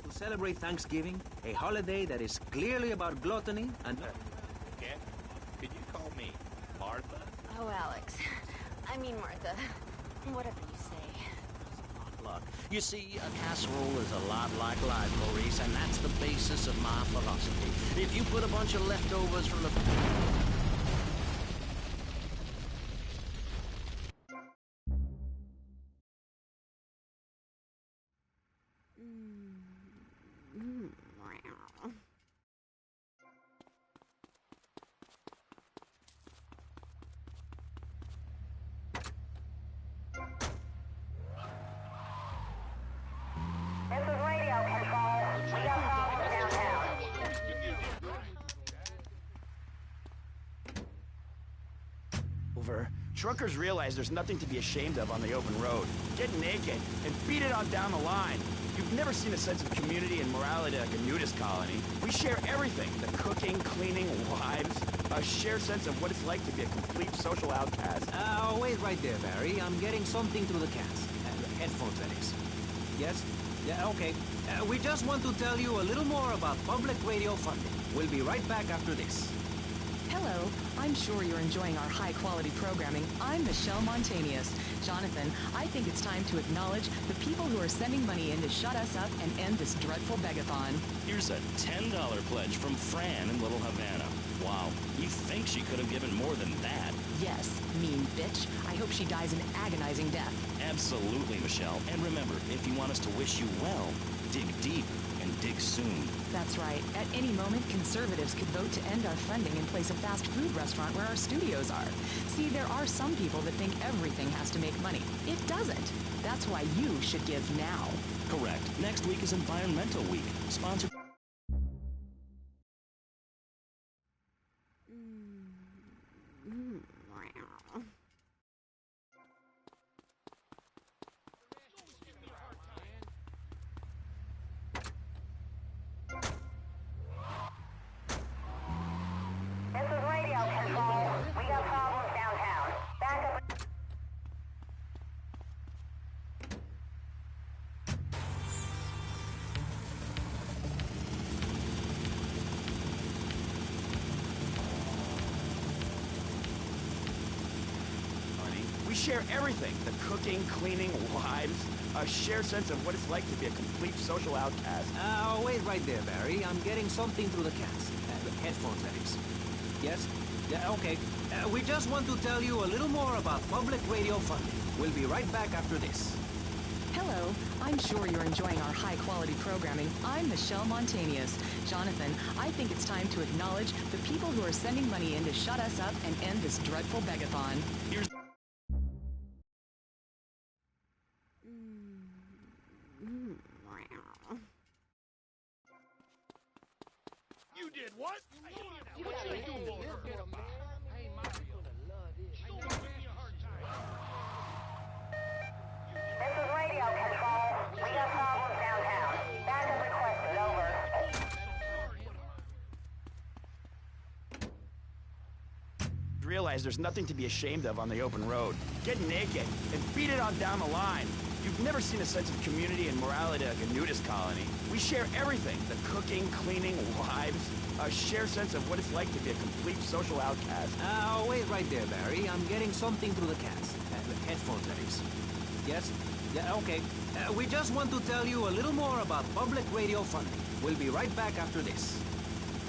To celebrate Thanksgiving, a holiday that is clearly about gluttony and... Yeah? Could you call me Martha? Oh, Alex. I mean, Martha. Whatever you say. Look, you see, a casserole is a lot like life, Maurice, and that's the basis of my philosophy. If you put a bunch of leftovers from the... This is radio control. We got problems downtown. Over. Truckers realize there's nothing to be ashamed of on the open road. Get naked and beat it on down the line. You've never seen a sense of community and morality like a nudist colony. We share everything. The cooking, cleaning, wives. A shared sense of what it's like to be a complete social outcast. Wait right there, Barry. I'm getting something through the cats. Headphones, that is. Yes? Yeah, okay. We just want to tell you a little more about public radio funding. We'll be right back after this. Hello. I'm sure you're enjoying our high-quality programming. I'm Michelle Montanius. Jonathan, I think it's time to acknowledge the people who are sending money in to shut us up and end this dreadful begathon. Here's a $10 pledge from Fran in Little Havana. Wow, you think she could have given more than that? Yes, mean bitch. I hope she dies an agonizing death. Absolutely, Michelle. And remember, if you want us to wish you well, dig deep and dig soon. That's right. At any moment, conservatives could vote to end our funding and place a fast food restaurant where our studios are. See, there are some people that think everything has to make money. It doesn't. That's why you should give now. Correct. Next week is Environmental Week, sponsored... This is radio control. We got problems downtown. Back up. We share everything. The cooking, cleaning, wives. a shared sense of what it's like to be a complete social outcast. Wait right there, Barry. I'm getting something through the cast. Headphones, that is. Yes? Yeah, okay. We just want to tell you a little more about public radio funding. We'll be right back after this. Hello, I'm sure you're enjoying our high-quality programming. I'm Michelle Montanius. Jonathan, I think it's time to acknowledge the people who are sending money in to shut us up and end this dreadful begathon. Here's... You did what? What should I do more? Hey, Mario. I know you're giving me a hard time. This is radio control. We got problems downtown. Backup requested, over. Realize there's nothing to be ashamed of on the open road. Get naked and beat it on down the line. You've never seen a sense of community and morality like a nudist colony. We share everything. The cooking, cleaning, wives. A shared sense of what it's like to be a complete social outcast. Wait right there, Barry. I'm getting something through the cast. Headphones, that is. Yes? Yeah, okay. We just want to tell you a little more about public radio funding. We'll be right back after this.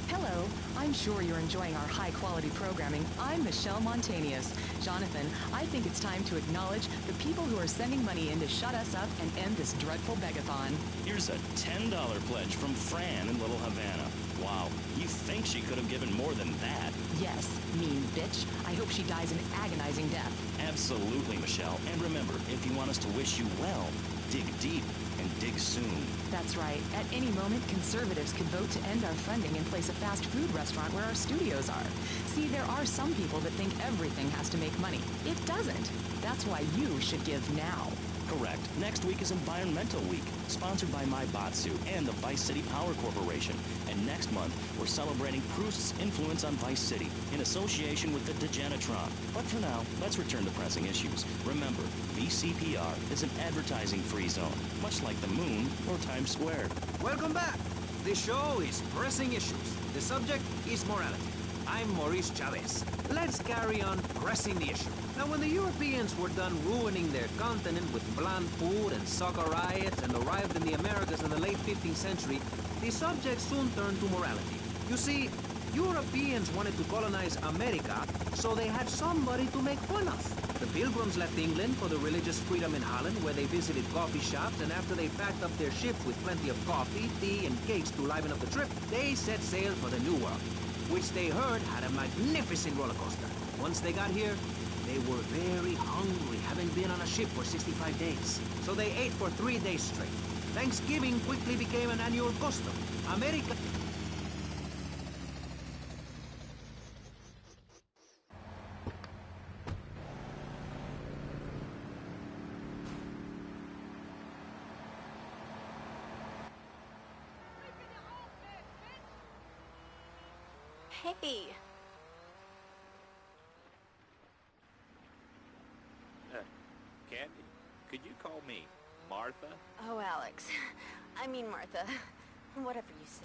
Hello, I'm sure you're enjoying our high-quality programming. I'm Michelle Montanius. Jonathan, I think it's time to acknowledge the people who are sending money in to shut us up and end this dreadful begathon. Here's a $10 pledge from Fran in Little Havana. Wow, you think she could have given more than that? Yes, mean bitch. I hope she dies an agonizing death. Absolutely, Michelle. And remember, if you want us to wish you well, dig deep and dig soon. That's right. At any moment, conservatives could vote to end our funding and place a fast food restaurant where our studios are. See, there are some people that think everything has to make money. It doesn't. That's why you should give now. Correct. Next week is Environmental Week, sponsored by my Batsu and the Vice City Power Corporation. And next month, we're celebrating Proust's influence on Vice City in association with the Degenitron. But for now, let's return to pressing issues. Remember, VCPR is an advertising-free zone, much like the moon or Times Square. Welcome back. The show is Pressing Issues. The subject is morality. I'm Maurice Chavez. Let's carry on pressing the issue. Now, when the Europeans were done ruining their continent with bland food and soccer riots and arrived in the Americas in the late 15th century, the subject soon turned to morality. You see, Europeans wanted to colonize America, so they had somebody to make fun of. The Pilgrims left England for the religious freedom in Holland, where they visited coffee shops, and after they packed up their ships with plenty of coffee, tea, and cakes to liven up the trip, they set sail for the New World, which they heard had a magnificent roller coaster. Once they got here, they were very hungry, having been on a ship for 65 days. So they ate for 3 days straight. Thanksgiving quickly became an annual custom. America... Hey. Candy, could you call me Martha? Oh, Alex. I mean Martha. Whatever you say.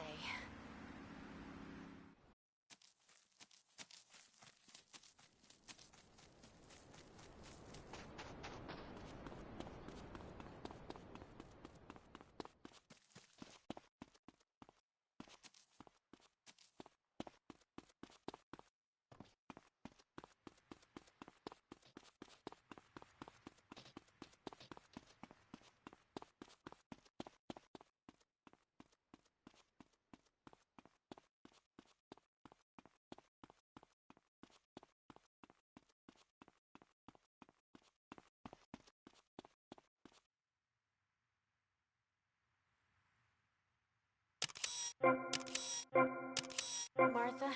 Martha,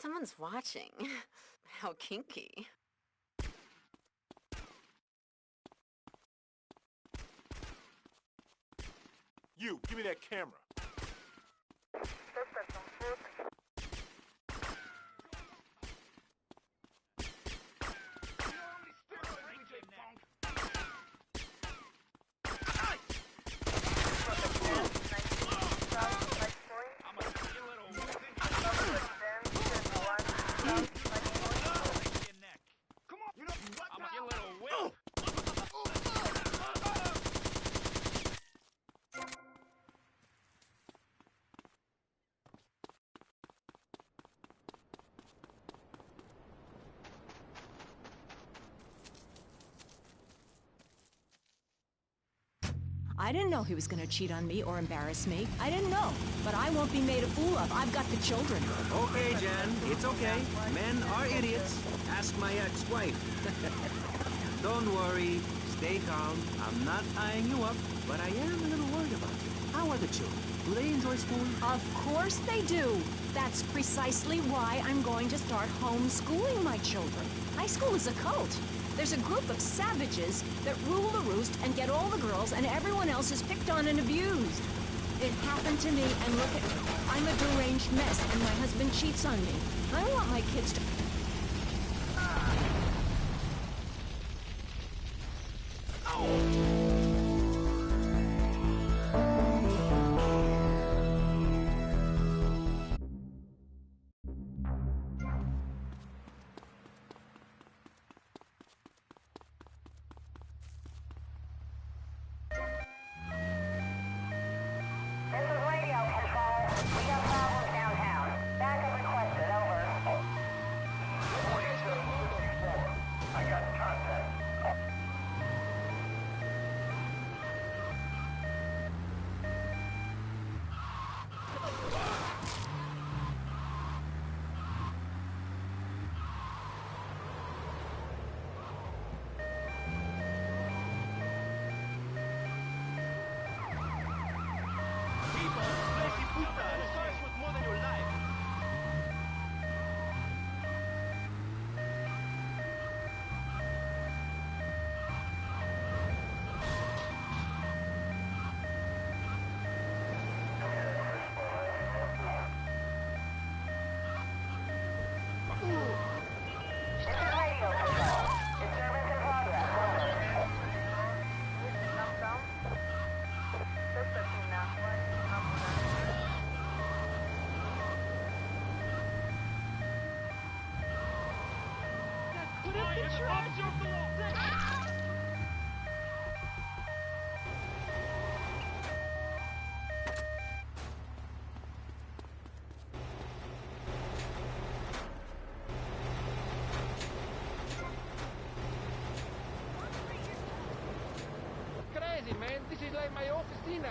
someone's watching. How kinky. You, give me that camera. I didn't know he was going to cheat on me or embarrass me. I didn't know. But I won't be made a fool of. I've got the children. Okay, Jan, it's okay. Men are idiots. Ask my ex-wife. Don't worry. Stay calm. I'm not eyeing you up, but I am a little worried about you. How are the children? Do they enjoy school? Of course they do. That's precisely why I'm going to start homeschooling my children. High school is a cult. There's a group of savages that rule the roost and get all the girls, and everyone else is picked on and abused. It happened to me, and look at me. I'm a deranged mess, and my husband cheats on me. I want my kids to... This is radio control. We got problems downtown. Backup requested, over. 4754. I got contact. Crazy, man. This is like my officina.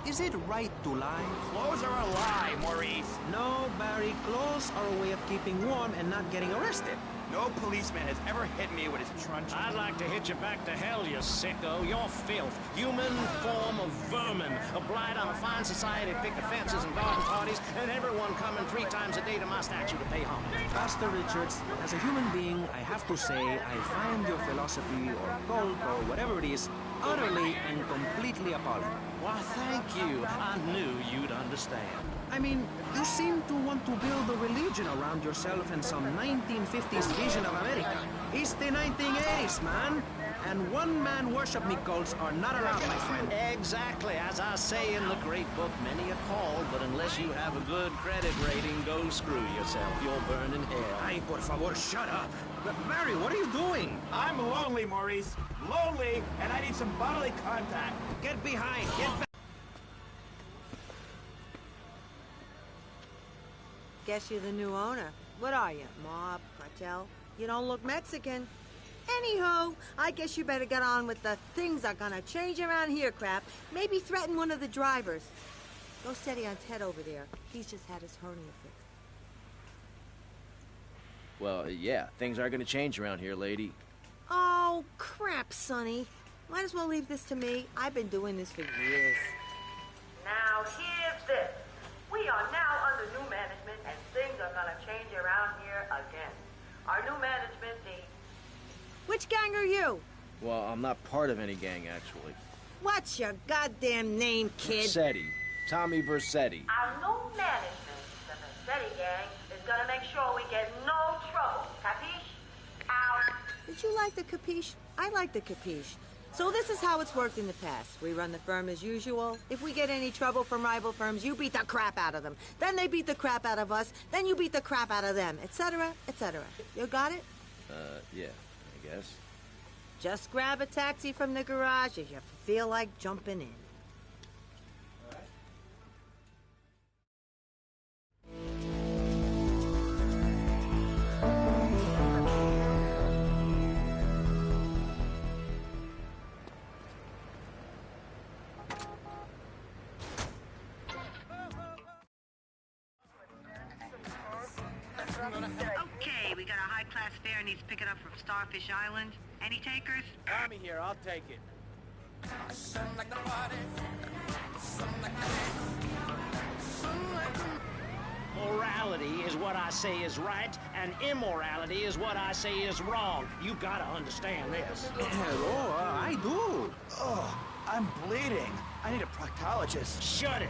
Is it right to lie? Clothes are a lie, Maurice. No, Barry. Clothes are a way of keeping warm and not getting arrested. No policeman has ever hit me with his truncheon. I'd like to hit you back to hell, you sicko. You're filth. Human form of vermin. A blight on a fine society, picket fences and garden parties, and everyone coming 3 times a day to my statue to pay homage. Pastor Richards, as a human being, I have to say I find your philosophy or cult or whatever it is utterly and completely appalling. Why, thank you. I knew you'd understand. I mean, you seem to want to build a religion around yourself and some 1950s vision of America. It's the 1980s, man. And one-man worship me cults are not allowed, my friend. Exactly. As I say in the great book, many are called, but unless you have a good credit rating, go screw yourself. You'll burn in hell. Ay, por favor, shut up. Barry, what are you doing? I'm lonely, Maurice. Lonely, and I need some bodily contact. Get behind. Get back. Guess you're the new owner. What are you, mob, cartel? You don't look Mexican. Anywho, I guess you better get on with the things are gonna change around here crap. Maybe threaten one of the drivers. Go steady on Ted over there. He's just had his hernia fixed. Well, yeah, things are gonna change around here, lady. Oh, crap, Sonny. Might as well leave this to me. I've been doing this for years. Now, here's this. We are now under new management, and things are gonna change around here again. Our new management team. Which gang are you? Well, I'm not part of any gang, actually. What's your goddamn name, kid? Versetti. Tommy Versetti. Our new management, the Massetti gang, is gonna make sure we get no trouble. Capiche? Out. Did you like the capiche? I like the capiche. So this is how it's worked in the past. We run the firm as usual. If we get any trouble from rival firms, you beat the crap out of them. Then they beat the crap out of us. Then you beat the crap out of them, etc., etc. You got it? Yeah, I guess. Just grab a taxi from the garage if you feel like jumping in. Okay, we got a high-class fare needs picking up from Starfish Island. Any takers? Army here, I'll take it. Morality is what I say is right, and immorality is what I say is wrong. You gotta understand this. Oh, I do. Oh, I'm bleeding. I need a proctologist. Shut it.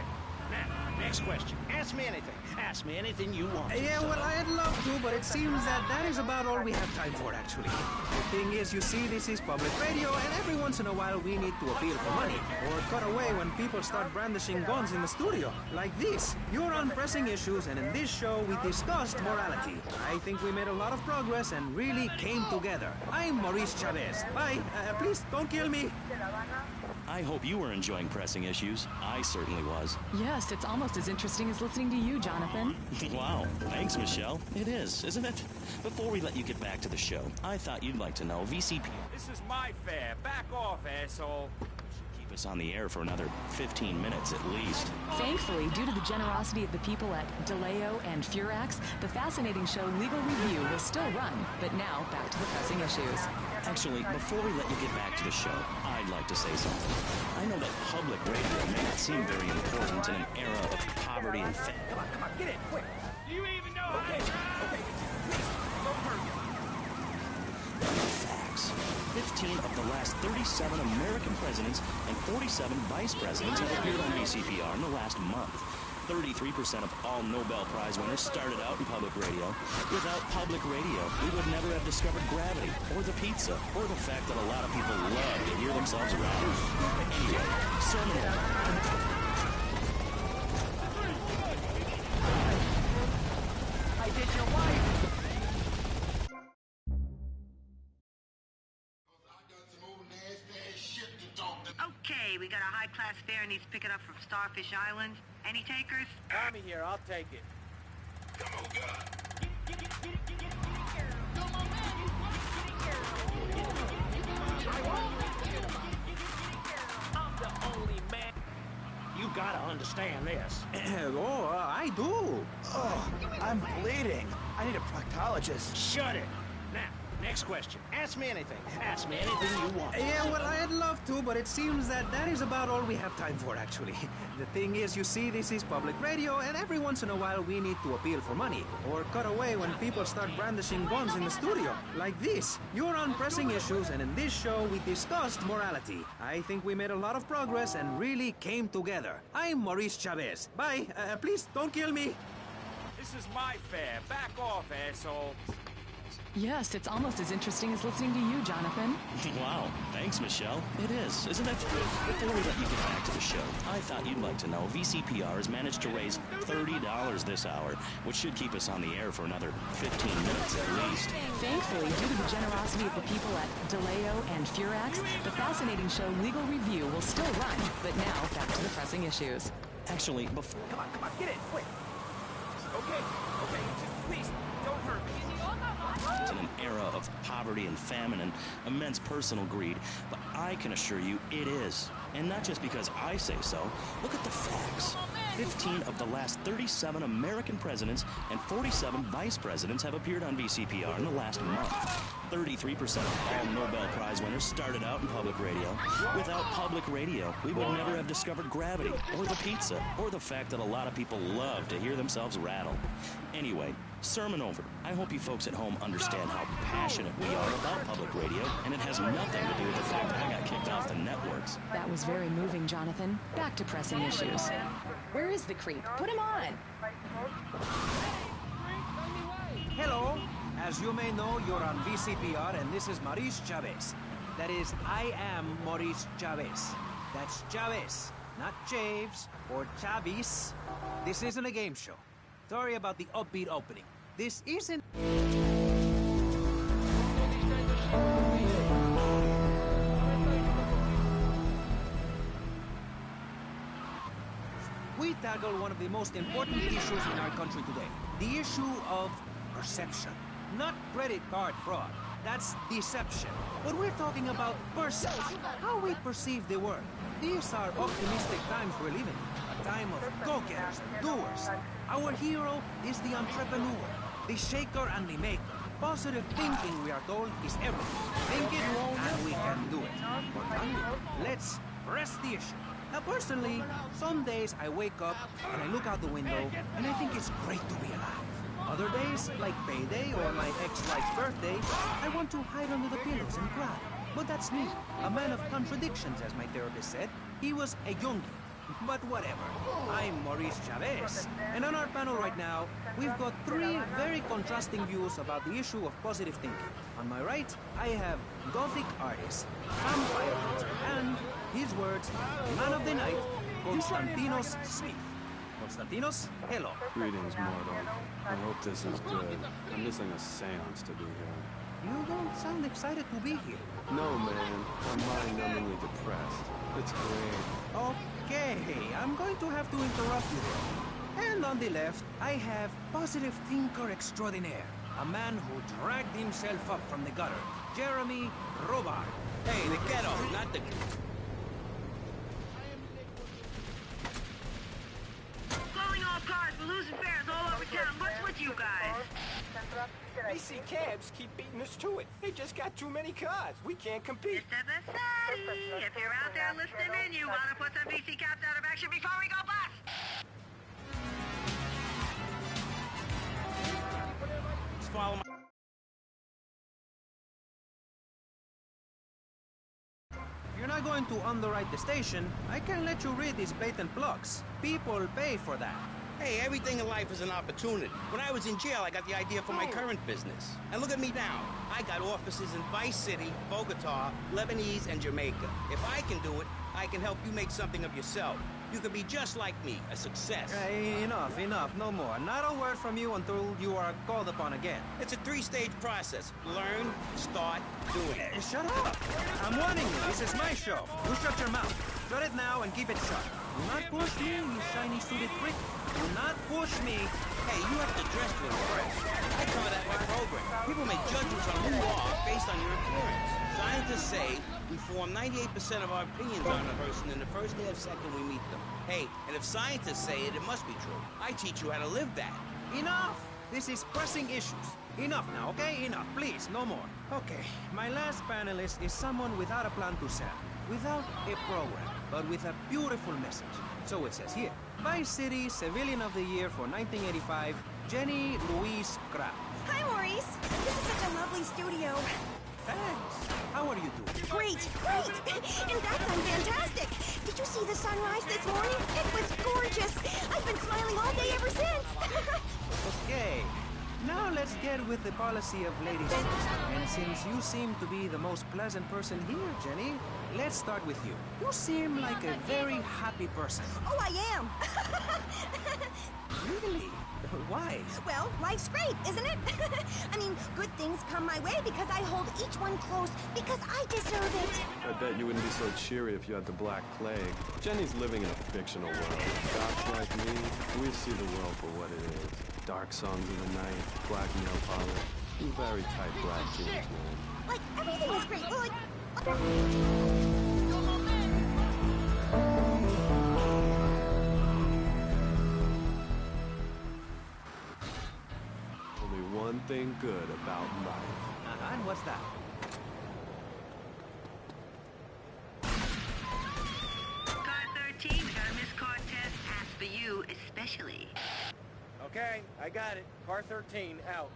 Now, next question. Ask me anything. Ask me anything you want. Yeah, well, I'd love to, but it seems that is about all we have time for, actually. The thing is, you see, this is public radio, and every once in a while we need to appeal for money, or cut away when people start brandishing guns in the studio. Like this. You're on Pressing Issues, and in this show we discussed morality. I think we made a lot of progress and really came together. I'm Maurice Chavez. Bye. Please, don't kill me. I hope you were enjoying Pressing Issues. I certainly was. Yes, it's almost as interesting as listening to you, Jonathan. Wow, thanks, Michelle. It is, isn't it? Before we let you get back to the show, I thought you'd like to know VCP. This is my fare. Back off, asshole. Keep us on the air for another 15 minutes at least. Thankfully, due to the generosity of the people at DeLeo and Furax, the fascinating show Legal Review will still run. But now, back to the pressing issues. Actually, before we let you get back to the show, I'd like to say something. I know that public radio may not seem very important in an era of poverty and famine. Come on, get in, quick. Do you even know how to drive? Okay, please, don't hurt me. Facts. 15 of the last 37 American presidents and 47 vice presidents have appeared on VCPR in the last month. 33% of all Nobel Prize winners started out in public radio. Without public radio, we would never have discovered gravity, or the pizza, or the fact that a lot of people love to hear themselves rattle. Anyway, sermon over. I did your wife. Okay, we got a high-class fare needs picking up from Starfish Island. Any takers? Army here, I'll take it. Come on, God. I'm the only man. You gotta understand this. Oh, I do. Oh, I'm bleeding. I need a proctologist. Shut it. Now, next question. Ask me anything. Ask me anything you want. Yeah, well, I'd love to, but it seems that is about all we have time for, actually. The thing is, you see, this is public radio, and every once in a while we need to appeal for money, or cut away when people start brandishing guns in the studio. Like this. You're on Pressing Issues, and in this show we discussed morality. I think we made a lot of progress and really came together. I'm Maurice Chavez. Bye. Please, don't kill me. This is my fare. Back off, asshole. Yes, it's almost as interesting as listening to you, Jonathan. Wow, thanks, Michelle. It is, isn't it? Before we let you get back to the show, I thought you'd like to know VCPR has managed to raise $30 this hour, which should keep us on the air for another 15 minutes at least. Thankfully, due to the generosity of the people at DeLeo and Furax, the fascinating show Legal Review will still run. But now, back to the pressing issues. Actually, before... Come on, get in, quick. Okay, just please, don't hurt me. in an era of poverty and famine and immense personal greed, but I can assure you it is. And not just because I say so. Look at the facts. 15 of the last 37 American presidents and 47 vice presidents have appeared on VCPR in the last month. 33% of all Nobel Prize winners started out in public radio. Without public radio, we would never have discovered gravity, or the pizza, or the fact that a lot of people love to hear themselves rattle. Anyway, sermon over. I hope you folks at home understand how passionate we are about public radio, and it has nothing to do with the fact that I got kicked off the networks. That was very moving, Jonathan. Back to pressing issues. Where is the creep? Put him on! Hello. As you may know, you're on VCPR, and this is Maurice Chavez. That is, I am Maurice Chavez. That's Chavez, not Chaves or Chavis. This isn't a game show. Sorry about the upbeat opening. This isn't... We tackle one of the most important issues in our country today. The issue of perception. Not credit card fraud. That's deception. But we're talking about perception. How we perceive the world. These are optimistic times we're living. A time of go-getters and doers. Our hero is the entrepreneur. the shaker and the maker. Positive thinking, we are told, is everything. Think it, and we can do it. But let's press the issue. Now, personally, some days I wake up and I look out the window and I think it's great to be alive. Other days, like payday or my ex-wife's birthday, I want to hide under the pillows and cry. But that's me, a man of contradictions, as my therapist said. He was a youngie. But whatever. I'm Maurice Chavez. And on our panel right now, we've got three very contrasting views about the issue of positive thinking. On my right, I have Gothic artist, vampire hunter, and, his words, man of the night, Konstantinos Smith. Konstantinos, hello. Greetings, mortal. I hope this is good. I'm missing a seance to be here. You don't sound excited to be here. No, man. I'm mind-numbingly depressed. It's great. Okay, I'm going to have to interrupt you there. And on the left, I have positive thinker extraordinaire, a man who dragged himself up from the gutter, Jeremy Robart. Hey, the ghetto, not the... Calling all cars, we're losing fares all over town. What's with you guys? BC cabs keep beating us to it. They just got too many cars. We can't compete. Mr. Vasari, if you're out there listening in, you want to put some BC cabs out of action before we go bust. Just follow my... If you're not going to underwrite the station, I can't let you read these blatant plugs. People pay for that. Hey, everything in life is an opportunity. When I was in jail, I got the idea for my current business. And look at me now. I got offices in Vice City, Bogota, Lebanese, and Jamaica. If I can do it, I can help you make something of yourself. You could be just like me, a success. Enough, no more. Not a word from you until you are called upon again. It's a three-stage process. Learn, start, doing it. Shut up! I'm warning you, this is my show. You shut your mouth. Shut it now and keep it shut. Do not push me, you shiny suited prick. Do not push me. Hey, you have to dress to impress. I cover that in my program. People make judgments on who you are based on your appearance. Scientists say we form 98% of our opinions on a person in the first day of second we meet them. Hey, and if scientists say it, it must be true. I teach you how to live that. Enough! This is pressing issues. Enough now, okay? Enough, please, no more. Okay, my last panelist is someone without a plan to sell, without a program, but with a beautiful message. So it says here, Vice City Civilian of the Year for 1985, Jenny Louise Kraft. Hi, Maurice. This is such a lovely studio. Thanks. How are you doing? Great. In fact, I'm fantastic. Did you see the sunrise this morning? It was gorgeous. I've been smiling all day ever since. Okay. Now let's get with the policy of ladies first. And since you seem to be the most pleasant person here, Jenny, let's start with you. You seem like a very happy person. Oh, I am. Really? Why? Well, life's great, isn't it? I mean, good things come my way because I hold each one close because I deserve it. I bet you wouldn't be so cheery if you had the Black Plague. Jenny's living in a fictional world. Docs like me, we see the world for what it is. Dark songs of the night, black nail polish, and very tight black jeans, man. Like, everything is great. Like... Only one thing good about life. And what's that? Car 13, we got a missed car test. Asked for you especially. Okay, I got it. Car 13, out.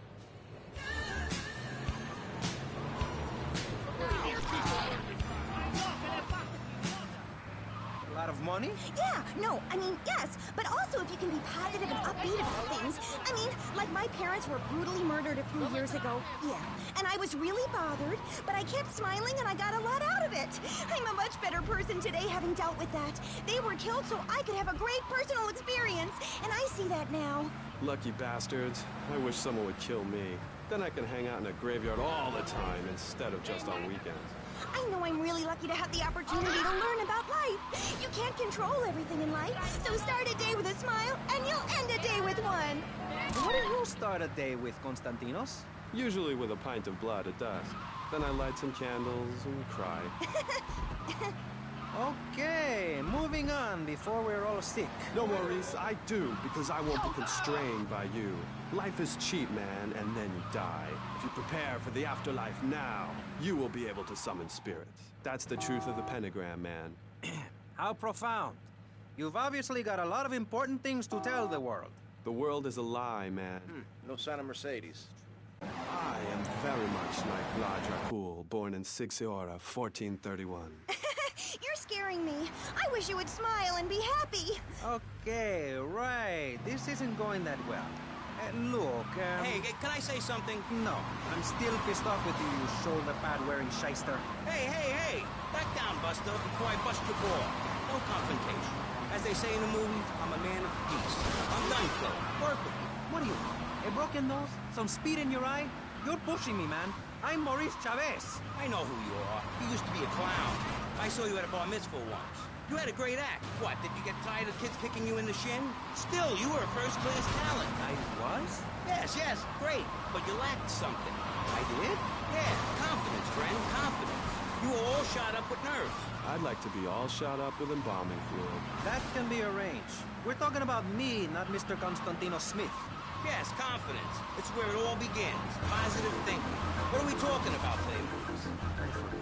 A lot of money? Yeah, no, I mean, yes. But also if you can be positive and upbeat about things. I mean, like my parents were brutally murdered a few years ago. Yeah, and I was really bothered, but I kept smiling and I got a lot out of it. I'm a much better person today having dealt with that. They were killed so I could have a great personal experience, and I see that now. Lucky bastards. I wish someone would kill me. Then I can hang out in a graveyard all the time instead of just on weekends. I know I'm really lucky to have the opportunity to learn about life. You can't control everything in life, so start a day with a smile, and you'll end a day with one. What do you start a day with, Konstantinos? Usually with a pint of blood at dusk. Then I light some candles and cry. Okay, moving on before we're all sick. No, Maurice, I do, because I won't be constrained by you. Life is cheap, man, and then you die. If you prepare for the afterlife now, you will be able to summon spirits. That's the truth of the pentagram, man. How profound. You've obviously got a lot of important things to tell the world. The world is a lie, man. No sign of Mercedes. I am very much like La Dracul, born in Sixiora, 1431. You're scaring me. I wish you would smile and be happy. Okay, right. This isn't going that well. Look, Hey, can I say something? No, I'm still pissed off with you, you shoulder pad wearing shyster. Hey! Back down, Buster, before I bust your ball. No confrontation. As they say in the movies, I'm a man of peace. I'm done, Phil. Perfect. What are you? A broken nose? Some speed in your eye? You're pushing me, man. I'm Maurice Chavez. I know who you are. You used to be a clown. I saw you at a bar mitzvah once. You had a great act. What, did you get tired of kids kicking you in the shin? Still, you were a first-class talent. I was? Yes, great. But you lacked something. I did? Yeah, confidence, friend, confidence. You were all shot up with nerves. I'd like to be all shot up with embalming fluid. That can be arranged. We're talking about me, not Mr. Constantino Smith. Yes, confidence. It's where it all begins. Positive thinking. What are we talking about today, Lucas? I forgot.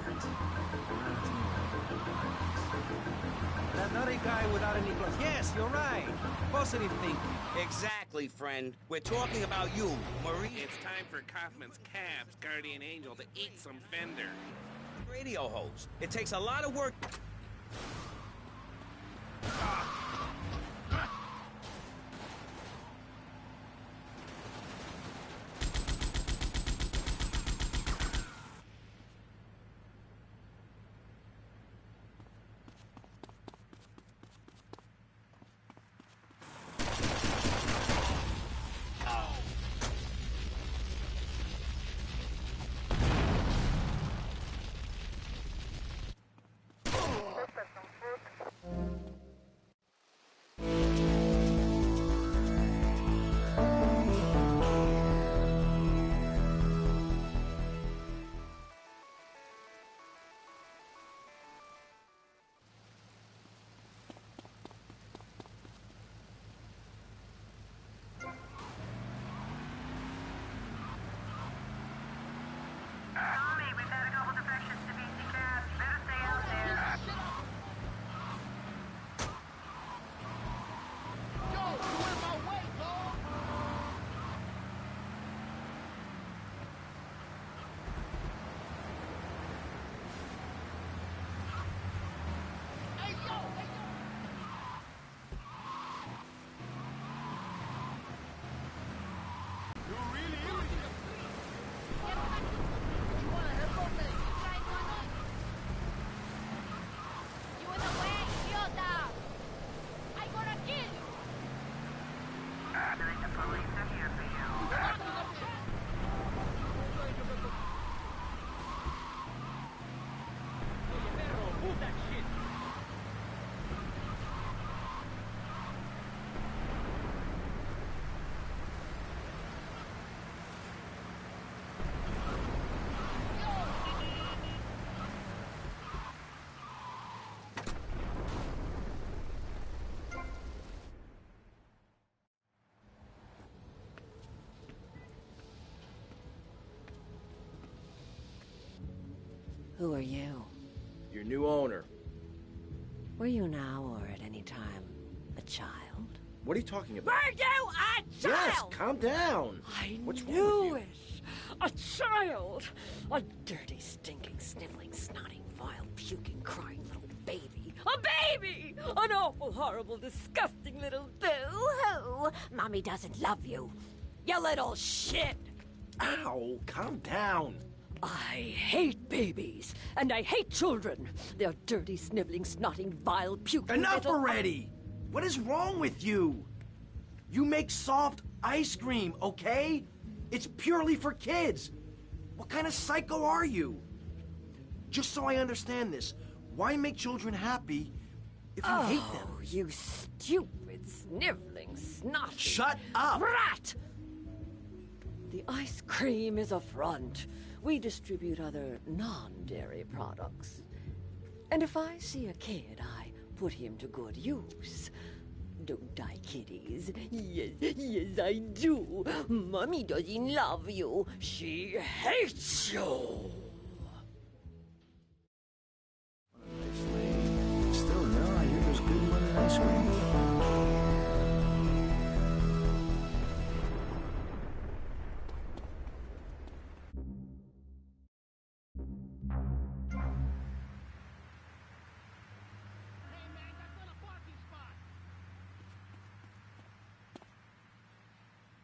That nutty guy without any clothes. Yes, you're right. Positive thinking. Exactly, friend. We're talking about you, Marie. It's time for Kaufman's Cab's guardian angel to eat some fender. Radio host. It takes a lot of work. Who are you? Your new owner. Were you now or at any time a child? What are you talking about? Were you a child? Yes, calm down. What's wrong knew with it. A child. A dirty, stinking, sniveling, snotting, vile, puking, crying little baby. A baby! An awful, horrible, disgusting little boo-hoo. Mommy doesn't love you. You little shit. Ow, calm down. I hate babies, and I hate children. They're dirty, sniveling, snotting, vile, puking Enough little... already! What is wrong with you? You make soft ice cream, okay? It's purely for kids. What kind of psycho are you? Just so I understand this, why make children happy if you hate them? Oh, you stupid, sniveling, snotty... Shut up! Brat! The ice cream is a front. We distribute other non-dairy products. And if I see a kid, I put him to good use. Don't I, kiddies? Yes, I do. Mommy doesn't love you. She hates you. Still, no, you're just good money ice cream.